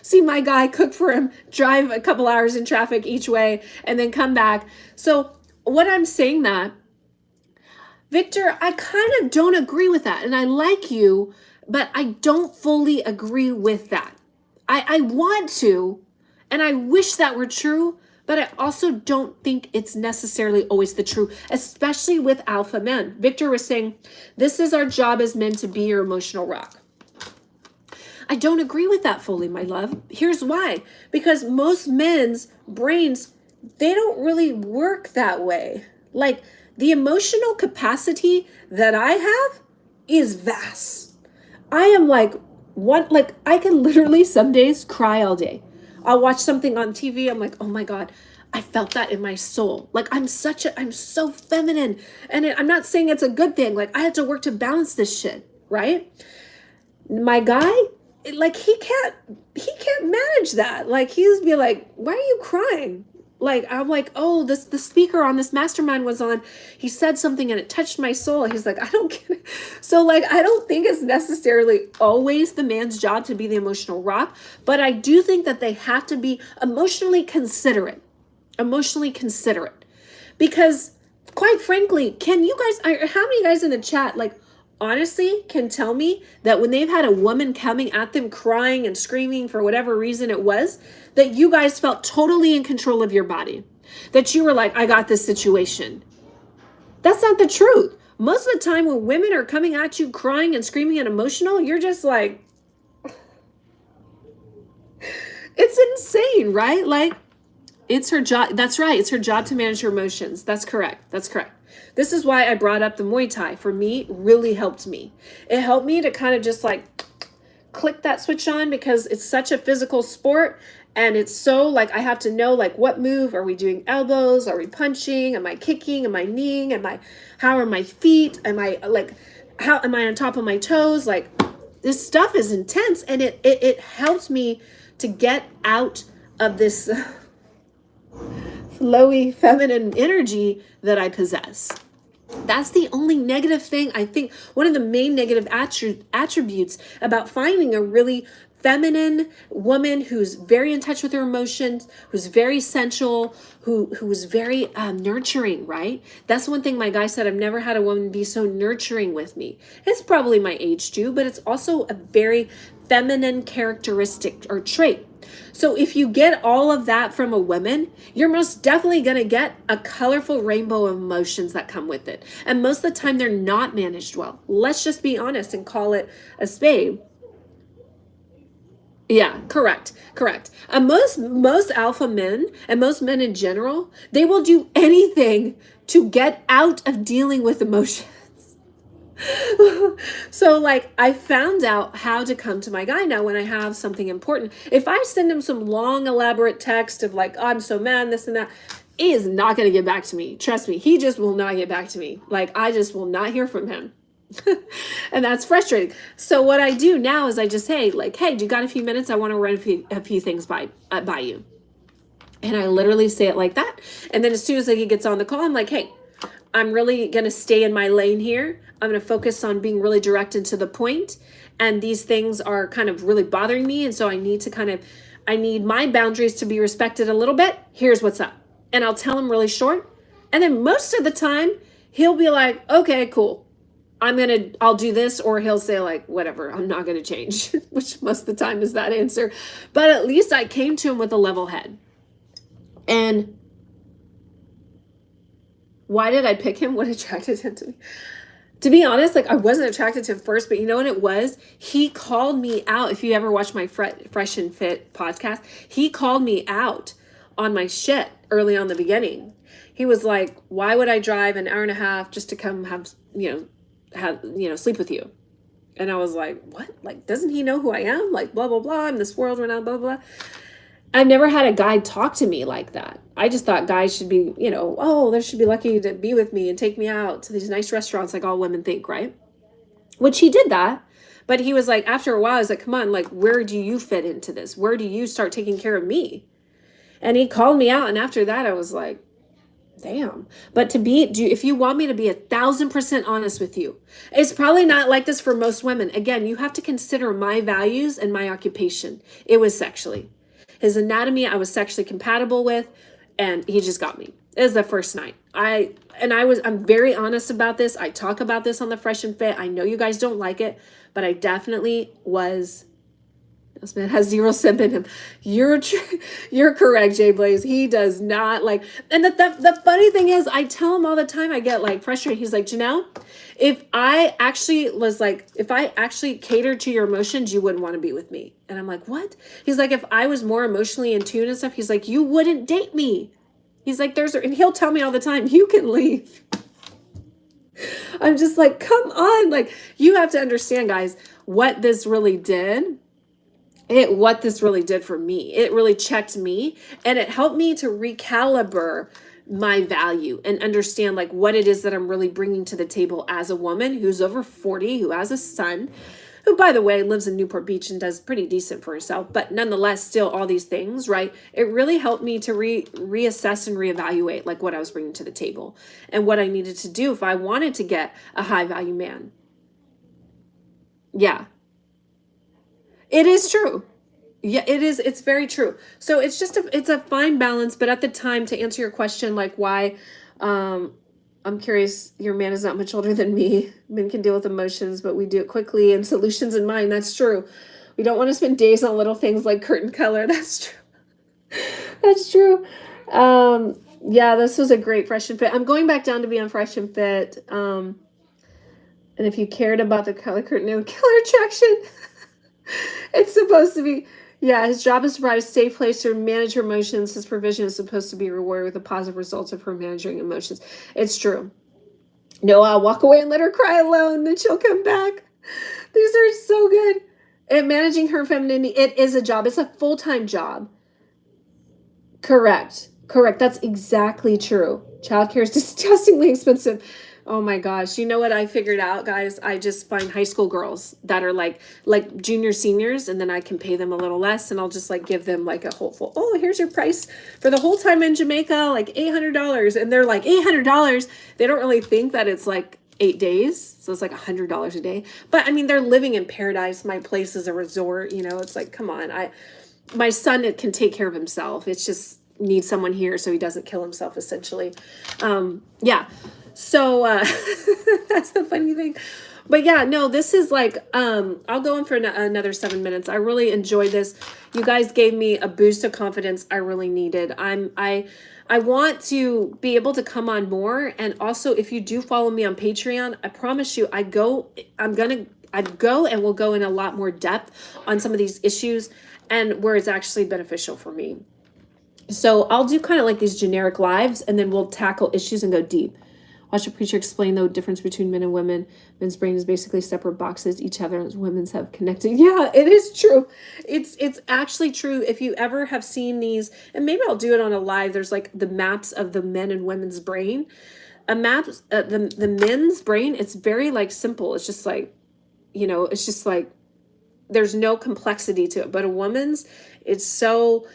see my guy, cook for him, drive a couple hours in traffic each way, and then come back. So what I'm saying that, Victor, I kind of don't agree with that. And I like you, but I don't fully agree with that. I want to, and I wish that were true, but I also don't think it's necessarily always the truth, especially with alpha men. Victor was saying, this is our job as men to be your emotional rock. I don't agree with that fully, my love. Here's why. Because most men's brains, they don't really work that way. Like, the emotional capacity that I have is vast. I am like, I can literally some days cry all day. I'll watch something on TV. I'm like, oh my God, I felt that in my soul. Like, I'm so feminine. And I'm not saying it's a good thing. Like, I had to work to balance this shit, right? My guy, like, he can't manage that. Like, he's be like, why are you crying? Like, I'm like, oh, the speaker on this mastermind was on. He said something and it touched my soul. He's like, I don't get it. So, like, I don't think it's necessarily always the man's job to be the emotional rock, but I do think that they have to be emotionally considerate. Because, quite frankly, can you guys, how many guys in the chat, like, honestly can tell me that when they've had a woman coming at them crying and screaming for whatever reason it was, that you guys felt totally in control of your body, that you were like, I got this situation? That's not the truth. Most of the time when women are coming at you crying and screaming and emotional, you're just like, it's insane, right? Like, it's her job. That's right. It's her job to manage her emotions. That's correct. This is why I brought up the Muay Thai. For me, really helped me. It helped me to kind of just like click that switch on, because it's such a physical sport. And it's so like, I have to know, like, what move are we doing? Elbows? Are we punching? Am I kicking? Am I kneeing? How are my feet? How am I on top of my toes? Like, this stuff is intense, and it helps me to get out of this flowy feminine energy that I possess. That's the only negative thing. I think one of the main negative attributes about finding a really feminine woman who's very in touch with her emotions, who's very sensual, who's very nurturing, right? That's one thing my guy said. I've never had a woman be so nurturing with me. It's probably my age too, but it's also a very feminine characteristic or trait. So if you get all of that from a woman, you're most definitely going to get a colorful rainbow of emotions that come with it. And most of the time they're not managed well. Let's just be honest and call it a spade. Yeah, correct. And most alpha men and most men in general, they will do anything to get out of dealing with emotions. So, like, I found out how to come to my guy now when I have something important. If I send him some long, elaborate text of like, oh, I'm so mad, this and that, he is not going to get back to me. Trust me, he just will not get back to me. Like, I just will not hear from him. And that's frustrating. So what I do now is I just say like, hey, do you got a few minutes? I want to run a few things by you. And I literally say it like that. And then as soon as he gets on the call, I'm like, hey, I'm really going to stay in my lane here. I'm going to focus on being really direct and to the point. And these things are kind of really bothering me. And so I need my boundaries to be respected a little bit. Here's what's up. And I'll tell him really short. And then most of the time he'll be like, okay, cool. I'll do this, or he'll say like, whatever, I'm not going to change, which most of the time is that answer. But at least I came to him with a level head. And why did I pick him? What attracted him to me? To be honest, like I wasn't attracted to him first, but you know what it was? He called me out. If you ever watch my Fresh and Fit podcast, he called me out on my shit early on the beginning. He was like, why would I drive an hour and a half just to come sleep with you? And I was like, what? Like, doesn't he know who I am? Like, blah, blah, blah. I'm this world right now, blah, blah, blah. I've never had a guy talk to me like that. I just thought guys should be, they should be lucky to be with me and take me out to these nice restaurants like all women think, right? Which he did that. But he was like, after a while, I was like, come on, like, where do you fit into this? Where do you start taking care of me? And he called me out. And after that, I was like, damn. But if you want me to be 1,000% honest with you, it's probably not like this for most women. Again, you have to consider my values and my occupation. It was sexually. His anatomy, I was sexually compatible with, and he just got me. It was the first night. I'm very honest about this. I talk about this on the Fresh and Fit. I know you guys don't like it, but I definitely was. This man has zero simp in him. You're correct, Jay Blaze. He does not like. And the funny thing is, I tell him all the time. I get like frustrated. He's like, Janelle, if I actually catered to your emotions, you wouldn't want to be with me. And I'm like, what? He's like, if I was more emotionally in tune and stuff, he's like, you wouldn't date me. He's like, and he'll tell me all the time, you can leave. I'm just like, come on. Like, you have to understand, guys, what this really did for me. It really checked me, and it helped me to recalibrate my value and understand like what it is that I'm really bringing to the table as a woman who's over 40, who has a son, who, by the way, lives in Newport Beach and does pretty decent for herself, but nonetheless, still all these things, right? It really helped me to reassess and reevaluate like what I was bringing to the table and what I needed to do if I wanted to get a high value man. Yeah. It is true. Yeah, it is. It's very true. So it's a fine balance, but at the time, to answer your question, like why, I'm curious, your man is not much older than me. Men can deal with emotions, but we do it quickly and solutions in mind. That's true. We don't want to spend days on little things like curtain color. That's true. That's true. Yeah, this was a great Fresh and Fit. I'm going back down to be on Fresh and Fit. And if you cared about the color curtain, it would kill our attraction. It's supposed to be, yeah, his job is to provide a safe place to manage her emotions. His provision is supposed to be rewarded with the positive results of her managing emotions. It's true. No, I'll walk away and let her cry alone, then she'll come back. These are so good. And managing her femininity, it is a job. It's a full-time job. Correct. That's exactly true. Childcare is disgustingly expensive. Oh my gosh. You know what I figured out, guys? I just find high school girls that are like junior seniors, and then I can pay them a little less, and I'll just like give them like a whole full, here's your price for the whole time in Jamaica, like $800. And they're like, $800. They don't really think that it's like 8 days. So it's like $100 a day. But I mean, they're living in paradise. My place is a resort, it's like, come on. My son can take care of himself. It's just needs someone here so he doesn't kill himself, essentially. Yeah. So that's the funny thing. But yeah, no, this is like, I'll go on for another 7 minutes. I really enjoyed this. You guys gave me a boost of confidence I really needed. I want to be able to come on more. And also, if you do follow me on Patreon, I promise you, I go and we'll go in a lot more depth on some of these issues and where it's actually beneficial for me. So I'll do kind of like these generic lives, and then we'll tackle issues and go deep. Watch a preacher explain the difference between men and women. Men's brain is basically separate boxes. Each other, as women's have connected. Yeah, it is true. It's actually true. If you ever have seen these, and maybe I'll do it on a live, there's like the maps of the men and women's brain. the men's brain, it's very like simple. It's just like, it's just like there's no complexity to it. But a woman's, it's so,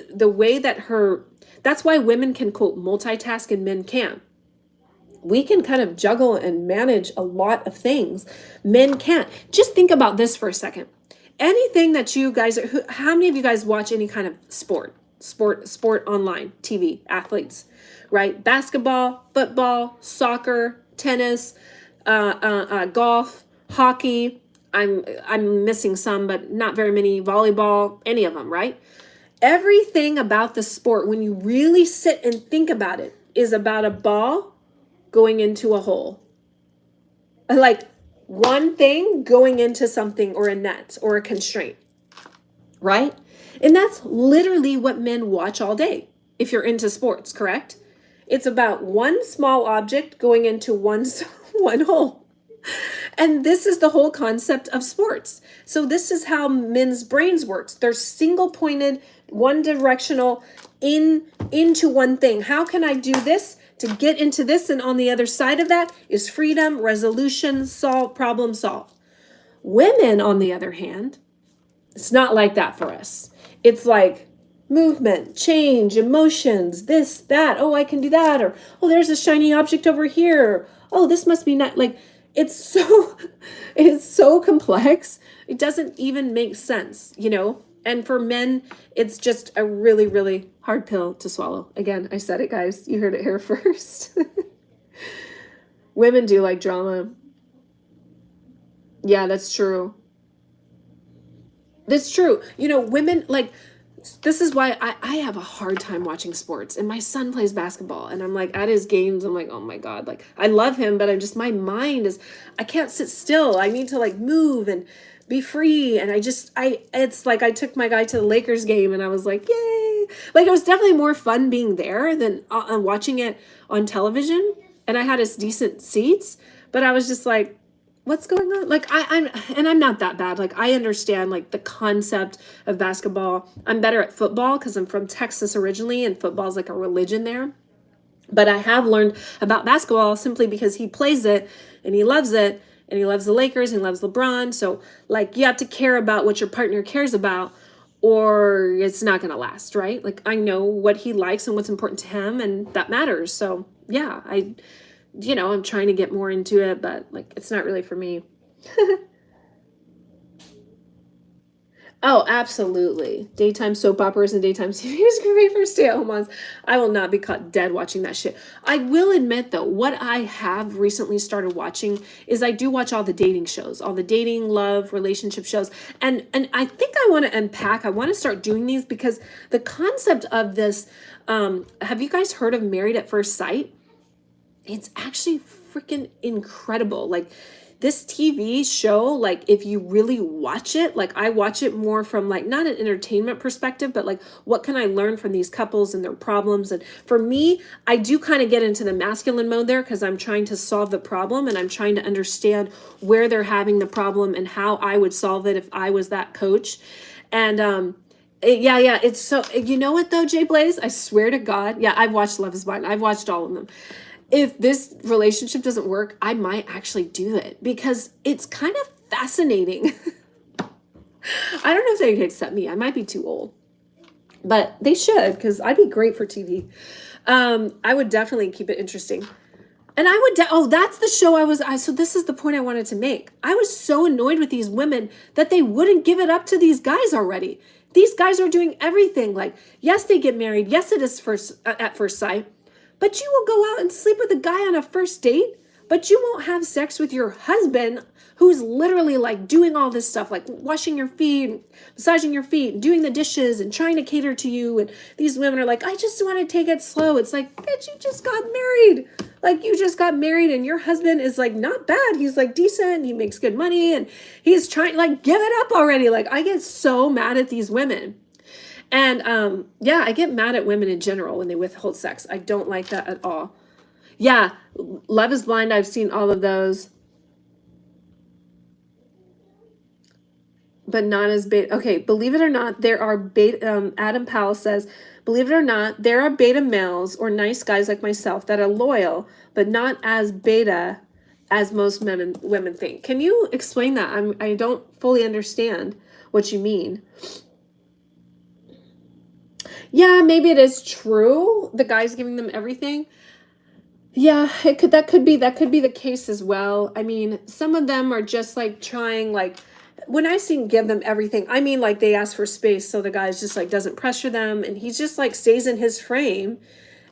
the way that that's why women can quote multitask and men can't. We can kind of juggle and manage a lot of things. Men can't. Just think about this for a second. Anything that you guys how many of you guys watch any kind of sport online, TV, athletes, right? Basketball, football, soccer, tennis, golf, hockey. I'm missing some, but not very many. Volleyball, any of them, right? Everything about the sport, when you really sit and think about it, is about a ball going into a hole. Like one thing going into something or a net or a constraint, right? And that's literally what men watch all day. If you're into sports, correct? It's about one small object going into one hole. And this is the whole concept of sports. So this is how men's brains works. They're single pointed, one directional into one thing. How can I do this to get into this? And on the other side of that is freedom, resolution, problem solve. Women, on the other hand, it's not like that for us. It's like movement, change, emotions, this, that. Oh, I can do that. Or, oh, there's a shiny object over here. Oh, this must be not like, it's so complex. It doesn't even make sense, And for men, it's just a really, really hard pill to swallow. Again, I said it, guys. You heard it here first. Women do like drama. Yeah, that's true. That's true. Women, like, this is why I have a hard time watching sports. And my son plays basketball. And I'm like, at his games, I'm like, oh my God. Like, I love him, but my mind is, I can't sit still. I need to like move and be free. And it's like I took my guy to the Lakers game and I was like, yay. Like, it was definitely more fun being there than watching it on television. And I had us decent seats, but I was just like, what's going on? Like, I'm not that bad. Like, I understand like the concept of basketball. I'm better at football because I'm from Texas originally and football is like a religion there. But I have learned about basketball simply because he plays it and he loves it. And he loves the Lakers and he loves LeBron. So like, you have to care about what your partner cares about or it's not going to last, right? Like, I know what he likes and what's important to him and that matters. So yeah, I'm trying to get more into it, but like, it's not really for me. Oh, absolutely. Daytime soap operas and daytime TV is great for stay-at-home moms. I will not be caught dead watching that shit. I will admit though, what I have recently started watching is I do watch all the dating shows, all the dating, love, relationship shows. And I think I want to unpack, I want to start doing these because the concept of this, have you guys heard of Married at First Sight? It's actually freaking incredible. Like, this TV show, like, if you really watch it, like, I watch it more from like not an entertainment perspective, but like, what can I learn from these couples and their problems? And for me, I do kind of get into the masculine mode there because I'm trying to solve the problem and I'm trying to understand where they're having the problem and how I would solve it if I was that coach. And yeah, it's so, you know what though, Jay Blaze, I swear to God, yeah, I've watched Love is Blind. I've watched all of them. If this relationship doesn't work, I might actually do it because it's kind of fascinating. I don't know if they can accept me. I might be too old, but they should because I'd be great for TV. I would definitely keep it interesting. And I would, that's the show so this is the point I wanted to make. I was so annoyed with these women that they wouldn't give it up to these guys already. These guys are doing everything. Like, yes, they get married. Yes, it is at first sight. But you will go out and sleep with a guy on a first date, but you won't have sex with your husband who's literally like doing all this stuff, like washing your feet, massaging your feet, doing the dishes and trying to cater to you. And these women are like, I just want to take it slow. It's like, bitch, you just got married. Like, you just got married and your husband is like not bad. He's like decent. He makes good money and he's trying, like, give it up already. Like, I get so mad at these women. And yeah, I get mad at women in general when they withhold sex. I don't like that at all. Yeah, Love is Blind. I've seen all of those. but not as beta. Okay, believe it or not, there are beta. Adam Powell says, believe it or not, there are beta males or nice guys like myself that are loyal, but not as beta as most men and women think. Can you explain that? I don't fully understand what you mean. Yeah, maybe it is true. The guy's giving them everything. Yeah, that could be the case as well. I mean, some of them are just like trying, like when I see give them everything, I mean like they ask for space, so the guy's just like doesn't pressure them, and he's just like stays in his frame,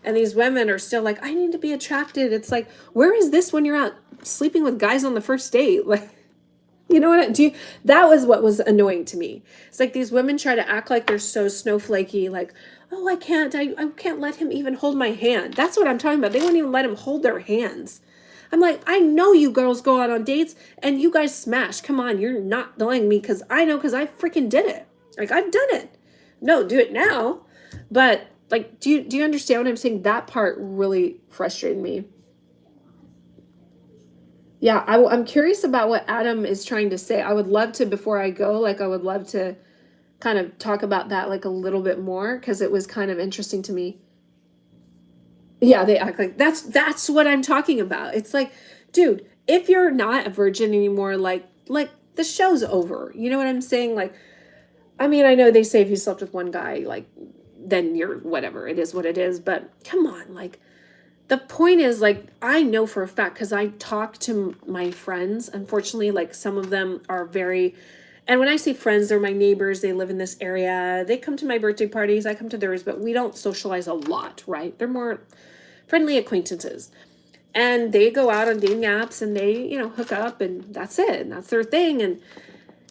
and these women are still like, I need to be attracted. It's like, where is this when you're out sleeping with guys on the first date? Like, you know what? That was what was annoying to me. It's like these women try to act like they're so snowflakey, like, oh, I can't let him even hold my hand. That's what I'm talking about. They won't even let him hold their hands. I'm like, I know you girls go out on dates and you guys smash. Come on, you're not lying me because I know, because I freaking did it. Like, I've done it. No, do it now. But like, do you understand what I'm saying? That part really frustrated me. Yeah, I'm curious about what Adam is trying to say. I would love to, before I go, like I would love to kind of talk about that like a little bit more, because it was kind of interesting to me. Yeah, they act like that's what I'm talking about. It's like, dude, if you're not a virgin anymore, like the show's over. You know what I'm saying? Like, I mean, I know they say if you slept with one guy, like then you're whatever. It is what it is. But come on, like the point is, like, I know for a fact, because I talk to my friends. Unfortunately, like some of them are very, and when I say friends, they're my neighbors. They live in this area. They come to my birthday parties. I come to theirs, but we don't socialize a lot, right? They're more friendly acquaintances. And they go out on dating apps and they, hook up, and that's it. And that's their thing.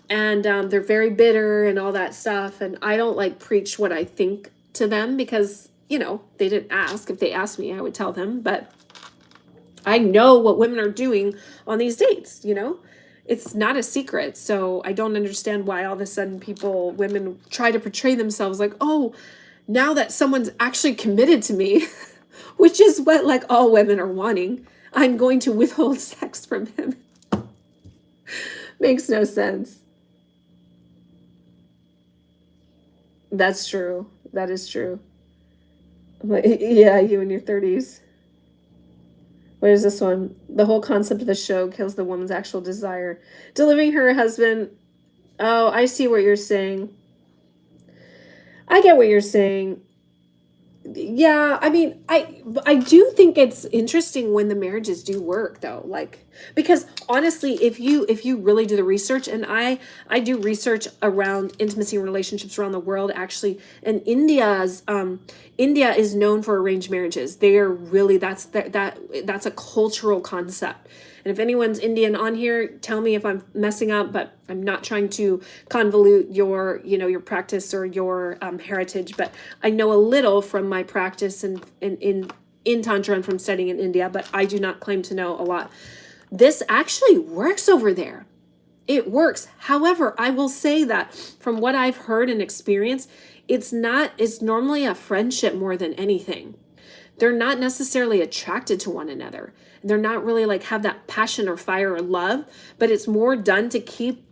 And they're very bitter and all that stuff. And I don't like preach what I think to them because, they didn't ask. If they asked me, I would tell them. But I know what women are doing on these dates, It's not a secret. So I don't understand why all of a sudden women try to portray themselves like, oh, now that someone's actually committed to me, which is what like all women are wanting, I'm going to withhold sex from him. Makes no sense. That's true. That is true. But yeah, you in your 30s. What is this one? The whole concept of the show kills the woman's actual desire. Delivering her husband. Oh, I see what you're saying. I get what you're saying. Yeah, I mean, I do think it's interesting when the marriages do work though, like, because honestly, if you really do the research, and I do research around intimacy and relationships around the world actually, and India is known for arranged marriages. They are really, that's a cultural concept. And if anyone's Indian on here, tell me if I'm messing up, but I'm not trying to convolute your practice or your heritage. But I know a little from my practice in Tantra and from studying in India, but I do not claim to know a lot. This actually works over there. It works. However, I will say that from what I've heard and experienced, it's normally a friendship more than anything. They're not necessarily attracted to one another. They're not really like have that passion or fire or love, but it's more done to keep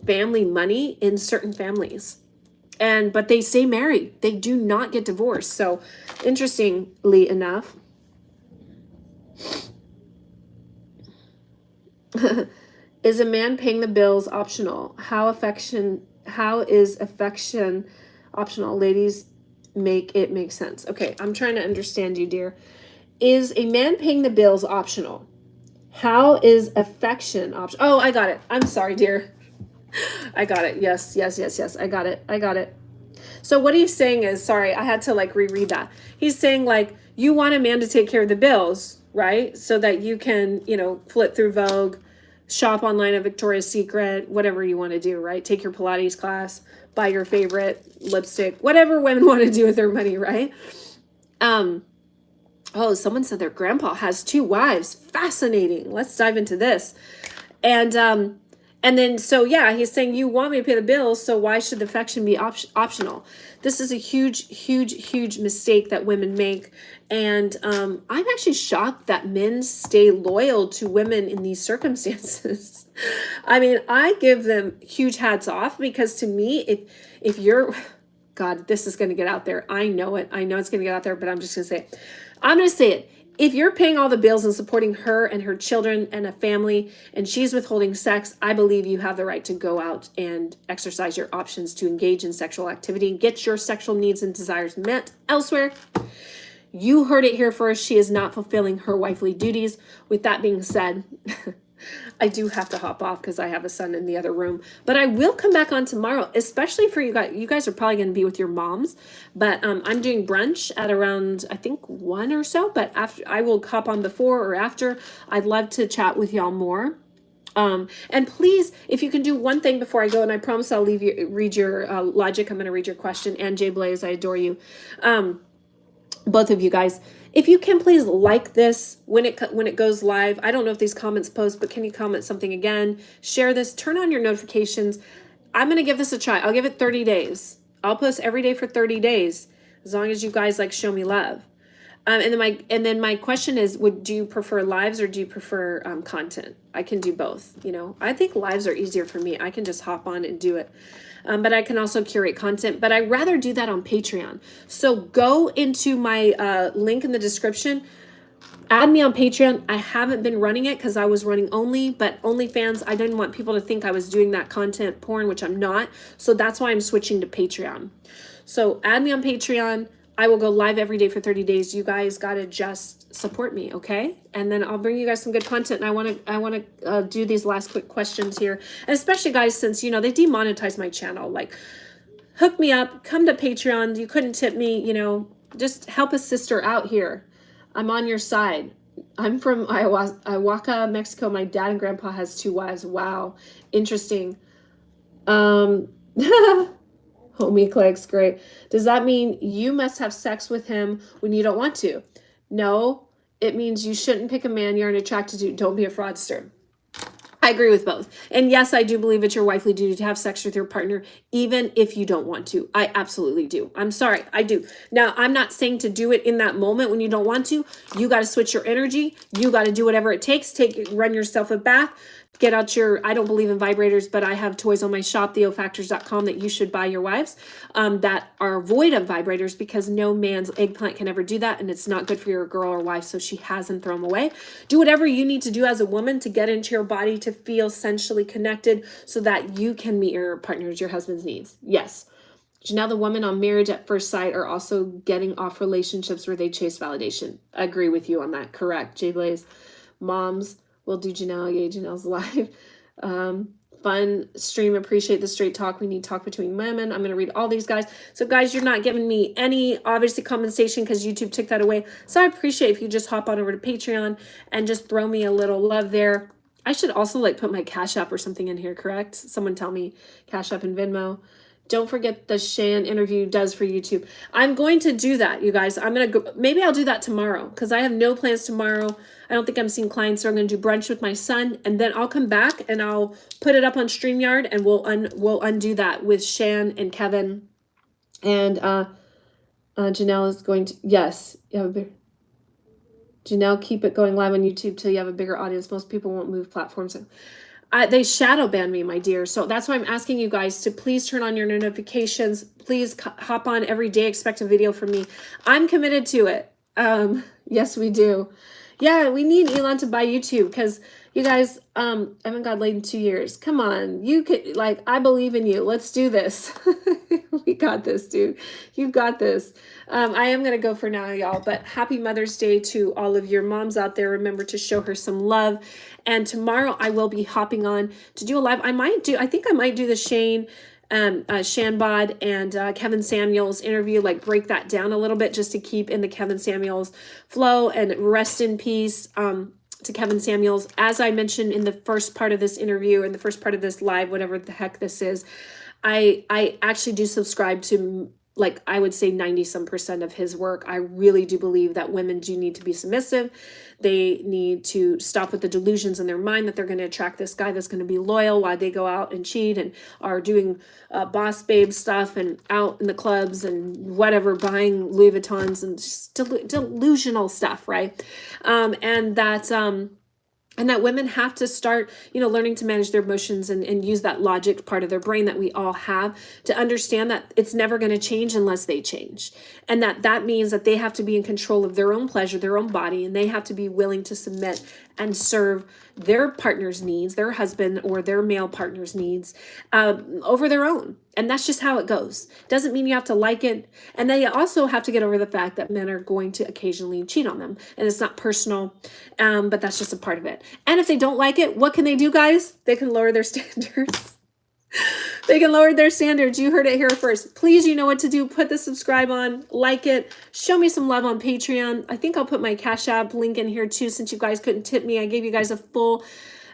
family money in certain families. But they stay married. They do not get divorced. So interestingly enough, is a man paying the bills optional? How is affection optional? Ladies, make it make sense. Okay, I'm trying to understand you, dear. Is a man paying the bills optional? How is affection optional? Oh, I got it. I'm sorry, dear. I got it. Yes. I got it. So what he's saying is, sorry, I had to like reread that. He's saying like, you want a man to take care of the bills, right? So that you can, flip through Vogue, shop online at Victoria's Secret, whatever you want to do, right? Take your Pilates class, buy your favorite lipstick, whatever women want to do with their money, right? Oh, someone said their grandpa has 2 wives. Fascinating. Let's dive into this. And And then, so yeah, he's saying, you want me to pay the bills, so why should the affection be optional? This is a huge, huge, huge mistake that women make. And I'm actually shocked that men stay loyal to women in these circumstances. I mean, I give them huge hats off, because to me, if you're, God, this is going to get out there. I know it. I know it's going to get out there, but I'm just going to say it. I'm going to say it. If you're paying all the bills and supporting her and her children and a family, and she's withholding sex, I believe you have the right to go out and exercise your options to engage in sexual activity and get your sexual needs and desires met elsewhere. You heard it here first. She is not fulfilling her wifely duties. With that being said, I do have to hop off because I have a son in the other room. But I will come back on tomorrow, especially for you guys. You guys are probably going to be with your moms. But I'm doing brunch at around, I think, 1 or so. But after, I will hop on before or after. I'd love to chat with y'all more. And please, if you can do one thing before I go, and I promise I'll read your logic. I'm going to read your question. And Jay Blaze, I adore you. Both of you guys, if you can please like this when it goes live. I don't know if these comments post, but can you comment something again? Share this, turn on your notifications. I'm going to give this a try. I'll give it 30 days. I'll post every day for 30 days, as long as you guys like show me love. And then my question is, do you prefer lives or do you prefer content? I can do both. You know, I think lives are easier for me. I can just hop on and do it. But I can also curate content, but I'd rather do that on Patreon. So go into my link in the description, add me on Patreon. I haven't been running it because I was running Only, but OnlyFans, I didn't want people to think I was doing that content porn, which I'm not. So that's why I'm switching to Patreon. So add me on Patreon. I will go live every day for 30 days. You guys got to just support me, okay? And then I'll bring you guys some good content. And I want to do these last quick questions here. And especially, guys, since, you know, they demonetized my channel. Like, hook me up. Come to Patreon. You couldn't tip me, you know. Just help a sister out here. I'm on your side. I'm from Oaxaca, Mexico. My dad and grandpa has 2 wives. Wow. Interesting. Homie clicks, great. Does that mean you must have sex with him when you don't want to? No, it means you shouldn't pick a man you aren't attracted to. Don't be a fraudster. I agree with both. And yes, I do believe it's your wifely duty to have sex with your partner, even if you don't want to. I absolutely do. I'm sorry, I do. Now, I'm not saying to do it in that moment when you don't want to. You got to switch your energy. You got to do whatever it takes. Run yourself a bath. Get out your, I don't believe in vibrators, but I have toys on my shop, theofactors.com, that you should buy your wives that are void of vibrators, because no man's eggplant can ever do that. And it's not good for your girl or wife. So she hasn't thrown them away. Do whatever you need to do as a woman to get into your body, to feel sensually connected so that you can meet your partner's, your husband's needs. Yes. Janelle, the women on Marriage at First Sight are also getting off relationships where they chase validation. I agree with you on that. Correct. Jay Blaze. Moms. We'll do Janelle. Yay, Janelle's live. Fun stream. Appreciate the straight talk. We need talk between women. I'm going to read all these guys. So guys, you're not giving me any, obviously, compensation because YouTube took that away. So I appreciate if you just hop on over to Patreon and just throw me a little love there. I should also like put my Cash App or something in here, correct? Someone tell me Cash App and Venmo. Don't forget the Shan interview does for YouTube. I'm going to do that, you guys. I'm going to go, maybe I'll do that tomorrow because I have no plans tomorrow. I don't think I'm seeing clients, so I'm going to do brunch with my son, and then I'll come back and I'll put it up on StreamYard, and we'll undo that with Shan and Kevin. And Janelle is going to, yes, you have a big, Janelle, keep it going live on YouTube till you have a bigger audience. Most people won't move platforms. They shadow ban me, my dear. So that's why I'm asking you guys to please turn on your notifications. Please hop on every day. Expect a video from me. I'm committed to it. Yes, we do. Yeah, we need Elon to buy YouTube because you guys, I haven't got laid in 2 years. Come on. You could, like, I believe in you. Let's do this. We got this, dude. You got this. I am going to go for now, y'all. But happy Mother's Day to all of your moms out there. Remember to show her some love. And tomorrow I will be hopping on to do a live. I think I might do the Shanbod and Kevin Samuels interview, like break that down a little bit just to keep in the Kevin Samuels flow, and rest in peace to Kevin Samuels. As I mentioned in the first part of this interview, in the first part of this live, whatever the heck this is, I actually do subscribe to like I would say 90% of his work. I really do believe that women do need to be submissive. They need to stop with the delusions in their mind that they're going to attract this guy that's going to be loyal while they go out and cheat and are doing boss babe stuff and out in the clubs and whatever, buying Louis Vuittons and just delusional stuff, right? And that women have to start, learning to manage their emotions and use that logic part of their brain that we all have to understand that it's never going to change unless they change. And that means that they have to be in control of their own pleasure, their own body, and they have to be willing to submit and serve their partner's needs, their husband or their male partner's needs over their own. And that's just how it goes. Doesn't mean you have to like it. And they also have to get over the fact that men are going to occasionally cheat on them. And it's not personal, but that's just a part of it. And if they don't like it, what can they do, guys? They can lower their standards. They can lower their standards. You heard it here first. Please, you know what to do. Put the subscribe on, like it, show me some love on Patreon. I think I'll put my Cash App link in here too, since you guys couldn't tip me. I gave you guys a full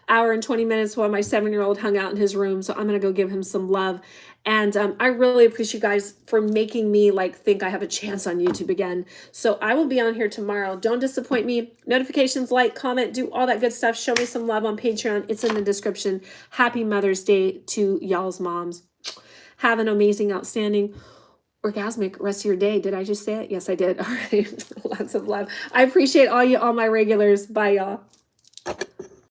hour and 20 minutes while my 7-year-old hung out in his room. So I'm going to go give him some love. And I really appreciate you guys for making me think I have a chance on YouTube again. So I will be on here tomorrow. Don't disappoint me. Notifications, like, comment, do all that good stuff. Show me some love on Patreon. It's in the description. Happy Mother's Day to y'all's moms. Have an amazing, outstanding, orgasmic rest of your day. Did I just say it? Yes, I did. All right. Lots of love. I appreciate all my regulars. Bye, y'all.